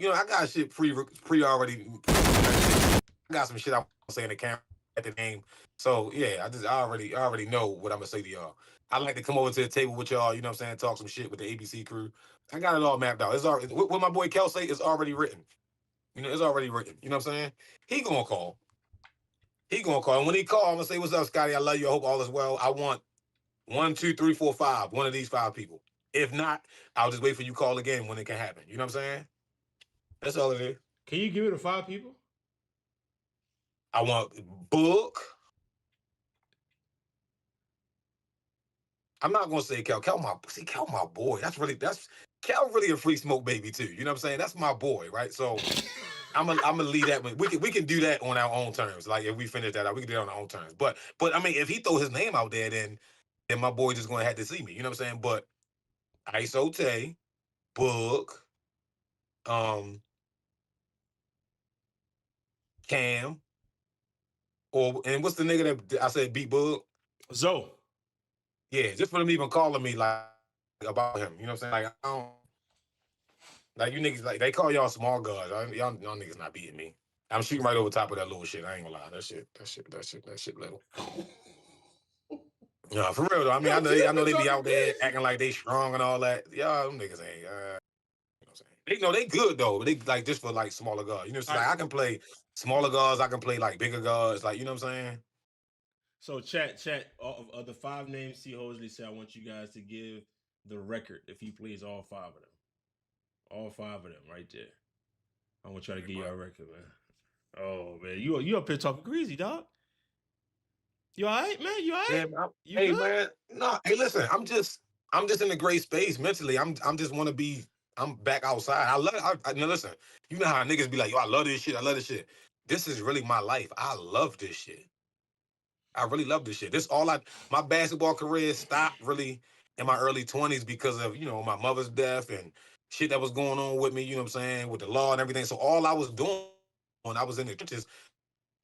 I got shit already. I got some shit I want to say in the camera at the name. So yeah, I already know what I'm gonna say to y'all. I like to come over to the table with y'all, you know what I'm saying, talk some shit with the ABC crew. I got it all mapped out. It's already what my boy Kel say is already written. It's already written. You know what I'm saying? He gonna call. And when he call, I'm gonna say, what's up, Scotty? I love you. I hope all is well. I want 1, 2, 3, 4, 5. One of these 5 people. If not, I'll just wait for you to call again when it can happen. You know what I'm saying? That's all it is. Can you give it to 5 people? I want Book. I'm not gonna say Cal. Cal my boy. That's Cal really a free smoke baby too. You know what I'm saying? That's my boy, right? So I'm gonna leave that one. We can do that on our own terms. Like if we finish that out, we can do that on our own terms. But I mean, if he throw his name out there, then my boy just gonna have to see me. You know what I'm saying? But ISO Tay, Book, Cam, and what's the nigga that I said beat Bug? Zoe. Yeah, just for them even calling me like about him. You know what I'm saying? Like I don't like you niggas like they call y'all small guards. Y'all niggas not beating me. I'm shooting right over top of that little shit. I ain't gonna lie. That shit little. No, for real though. I mean, I know they be out there acting like they strong and all that. Y'all, them niggas ain't. They know they good though. But they like just for like smaller guards. You know, so like I can play smaller guards. I can play like bigger guards. Like you know what I'm saying. So chat. Of the 5 names C. Hosley said, I want you guys to give the record if he plays all 5 of them. All 5 of them right there. I want to try to give you a record, man. Oh man, you up here talking crazy, dog. You all right, man? You all right? Yeah, hey, good? Man. No, hey, listen. I'm just in a great space mentally. I'm just want to be. I'm back outside. I love. Now listen. You know how niggas be like, yo, I love this shit. I love this shit. This is really my life. I love this shit. I really love this shit. This all my basketball career stopped really in my early 20s because of, you know, my mother's death and shit that was going on with me, you know what I'm saying, with the law and everything. So all I was doing when I was in the trenches,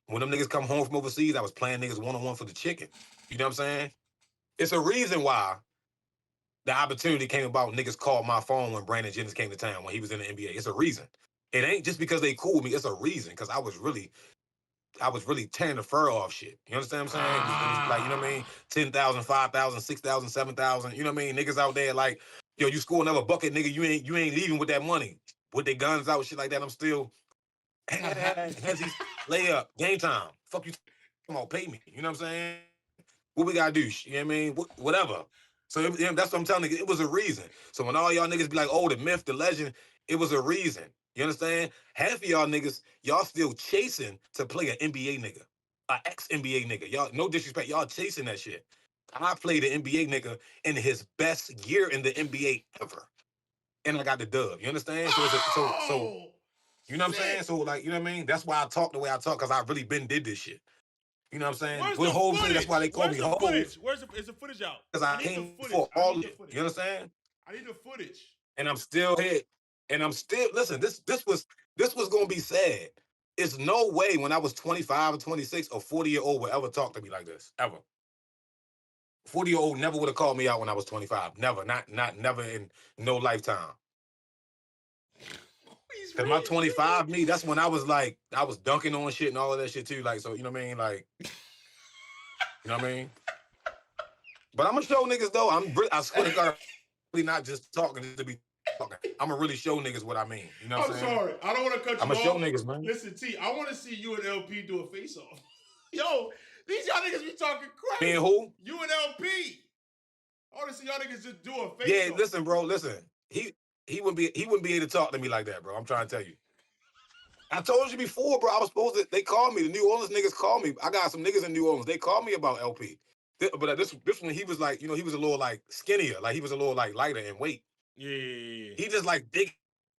when them niggas come home from overseas, I was playing niggas one-on-one for the chicken. You know what I'm saying? It's a reason why the opportunity came about. Niggas called my phone when Brandon Jennings came to town when he was in the NBA. It's a reason. It ain't just because they cool with me. It's a reason because I was really tearing the fur off shit. You understand what I'm saying? It was like, you know what I mean? 10,000, 5,000, 6,000, 7,000. You know what I mean? Niggas out there like, yo, you score another bucket, nigga, you ain't leaving with that money. With their guns out, shit like that, I'm still, Hezzy's layup, game time. Fuck you, come on, pay me. You know what I'm saying? What we gotta do? You know what I mean? Whatever. So that's what I'm telling you. It was a reason. So when all y'all niggas be like, oh, the myth, the legend, it was a reason. You understand? Half of y'all niggas, y'all still chasing to play an NBA nigga, an ex-NBA nigga. Y'all, no disrespect, y'all chasing that shit. I played an NBA nigga in his best year in the NBA ever, and I got the dub. You understand? So you know what I'm saying? So like, you know what I mean? That's why I talk the way I talk, because I really been did this shit. You know what I'm saying? Where's with the Hosley, footage? that's why they call Where's me the Hosley. footage? Is the footage out? Because I came for all of it. You understand? I need the footage. And I'm still here. And I'm still, listen, this was gonna be sad. It's no way when I was 25 or 26, a 40-year-old would ever talk to me like this. Ever. 40-year-old never would have called me out when I was 25. Never. Never in no lifetime. Because my 25 me, that's when I was like, I was dunking on shit and all of that shit too. Like, so you know what I mean? Like, you know what I mean? But I'm gonna show niggas though. I swear to God, really not just talking to be talking. I'm gonna really show niggas what I mean. You know what I'm saying? Sorry. I don't want to cut you off. I'm gonna show niggas, man. Listen, T, I want to see you and LP do a face-off. Yo, these y'all niggas be talking crazy. Me and who? You and LP. I want to see y'all niggas just do a face-off. Yeah, listen, bro, listen. He wouldn't be able to talk to me like that, bro. I'm trying to tell you. I told you before, bro. I was supposed to. They called me. The New Orleans niggas called me. I got some niggas in New Orleans. They called me about LP. But this one, he was like, you know, he was a little like skinnier. Like he was a little like lighter in weight. Yeah. He just like big.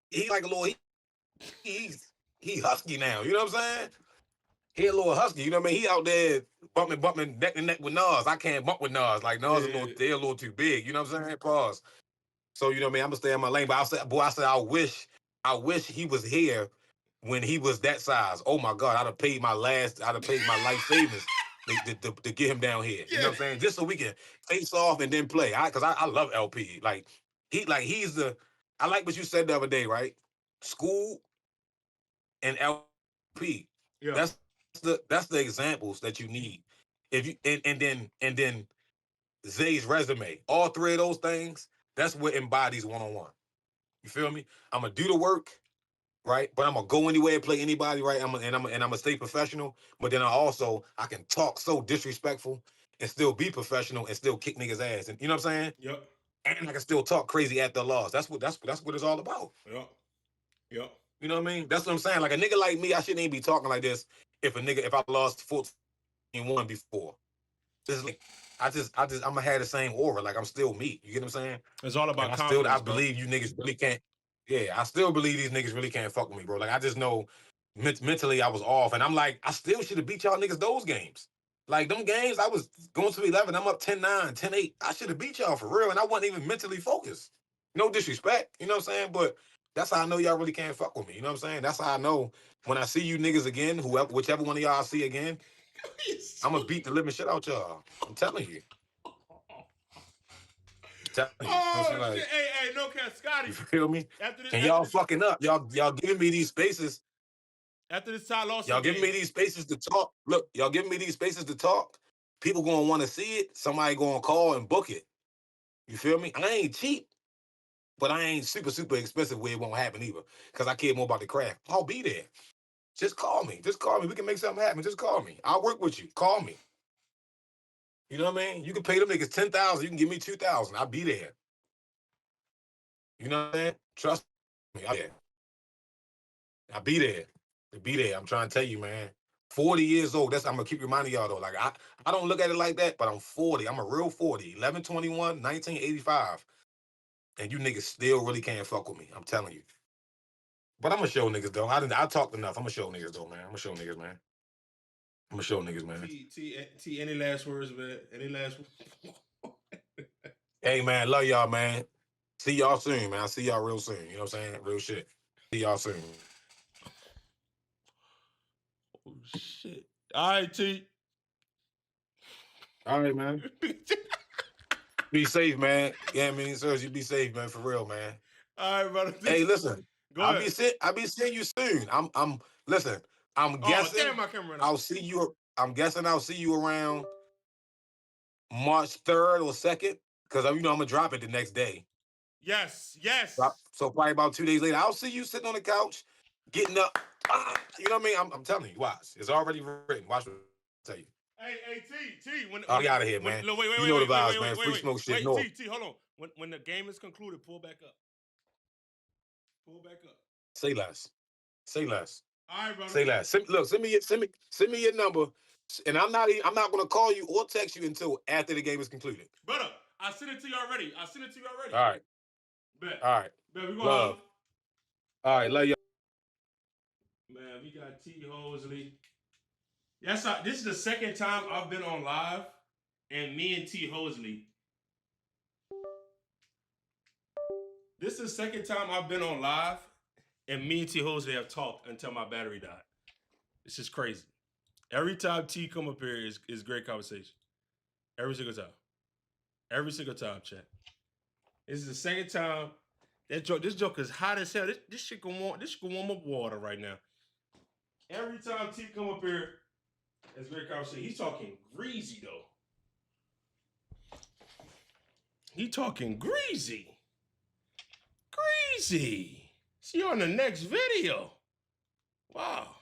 He like a little. He husky now. You know what I'm saying? He a little husky. You know what I mean? He out there bumping neck to neck with Nas. I can't bump with Nas. Like Nas they're a little too big. You know what I'm saying? Pause. So you know what I mean? I'm gonna stay in my lane. But I said, I wish he was here when he was that size. Oh my God, I'd have paid my life savings to get him down here. You know what I'm saying? Just so we can face off and then play. Because I love LP. I like what you said the other day, right? School and LP. Yeah. That's the examples that you need. If you and then Zay's resume. All 3 of those things, that's what embodies one-on-one. You feel me? I'm gonna do the work, right? But I'm gonna go anywhere and play anybody, right? I'm gonna stay professional. But then I can talk so disrespectful and still be professional and still kick niggas' ass. And you know what I'm saying? Yep. And I can still talk crazy at the loss. That's what it's all about. Yep. You know what I mean? That's what I'm saying. Like a nigga like me, I shouldn't even be talking like this if I lost 14-1 before. Just like I'm gonna have the same aura. Like I'm still me. You get what I'm saying? It's all about confidence. I believe you niggas really can't. Yeah, I still believe these niggas really can't fuck with me, bro. Like I just know mentally I was off, and I'm like, I still should have beat y'all niggas those games. Like them games, I was going to 11. I'm up 10-9, 10-8. I should have beat y'all for real, and I wasn't even mentally focused. No disrespect, you know what I'm saying? But that's how I know y'all really can't fuck with me. You know what I'm saying? That's how I know when I see you niggas again, whichever one of y'all I see again, I'm gonna beat the living shit out y'all. I'm telling you. Like, shit. Hey, no cap, Scotty. You feel me? And y'all fucking up. Y'all giving me these spaces. After this Ty Lawson, y'all giving me these spaces to talk. Look, y'all giving me these spaces to talk. People gonna want to see it. Somebody gonna call and book it. You feel me? I ain't cheap. But I ain't super expensive where it won't happen either. Because I care more about the craft. I'll be there. Just call me. Just call me. We can make something happen. Just call me. I'll work with you. Call me. You know what I mean? You can pay them niggas 10,000. You can give me 2,000. I'll be there. You know what I'm saying? Trust me. I'll be there. I'll be there. I'm trying to tell you, man. 40 years old. I'm gonna keep reminding y'all though. Like I don't look at it like that, but I'm 40. I'm a real 40. 11/21, 1985. And you niggas still really can't fuck with me. I'm telling you. But I'm gonna show niggas though. I talked enough. I'm gonna show niggas though, man. I'm gonna show niggas, man. I'm gonna show niggas, man. T, any last words, man? Any last words? Hey, man, love y'all, man. See y'all soon, man. I'll see y'all real soon. You know what I'm saying? Real shit. See y'all soon. Oh, shit. All right, T. All right, man. Be safe, man. Yeah, I mean, seriously, be safe, man. For real, man. All right, brother. Hey, listen. Go ahead. I'll be seeing you soon. Listen, I'm guessing damn, my camera I'll see you. I'm guessing I'll see you around March 3rd or 2nd. Because I'm gonna drop it the next day. Yes. So probably about 2 days later, I'll see you sitting on the couch, getting up. You know what I mean? I'm telling you, watch. It's already written. Watch what I tell you. Hey, T. I'll be out of here, man. Wait, you know the vibes, man. Free smoke shit. No. T, hold on. When the game is concluded, pull back up. Pull back up. Say less. Say less. All right, brother. Say less. Send me your number, and I'm not gonna call you or text you until after the game is concluded. Brother, I sent it to you already. All right. Bet. All right. Bet, we love. All right, love y'all. Man, we got T. Hosley. This is the second time I've been on live, and me and T. Hosley. This is the second time I've been on live, and me and T. Hosley have talked until my battery died. It's just crazy. Every time T come up here is great conversation. Every single time. Every single time, chat. This is the second time. This joke is hot as hell. This shit can warm up water right now. Every time T come up here, it's great conversation. He's talking greasy though. He talking greasy. Greasy. See you on the next video. Wow.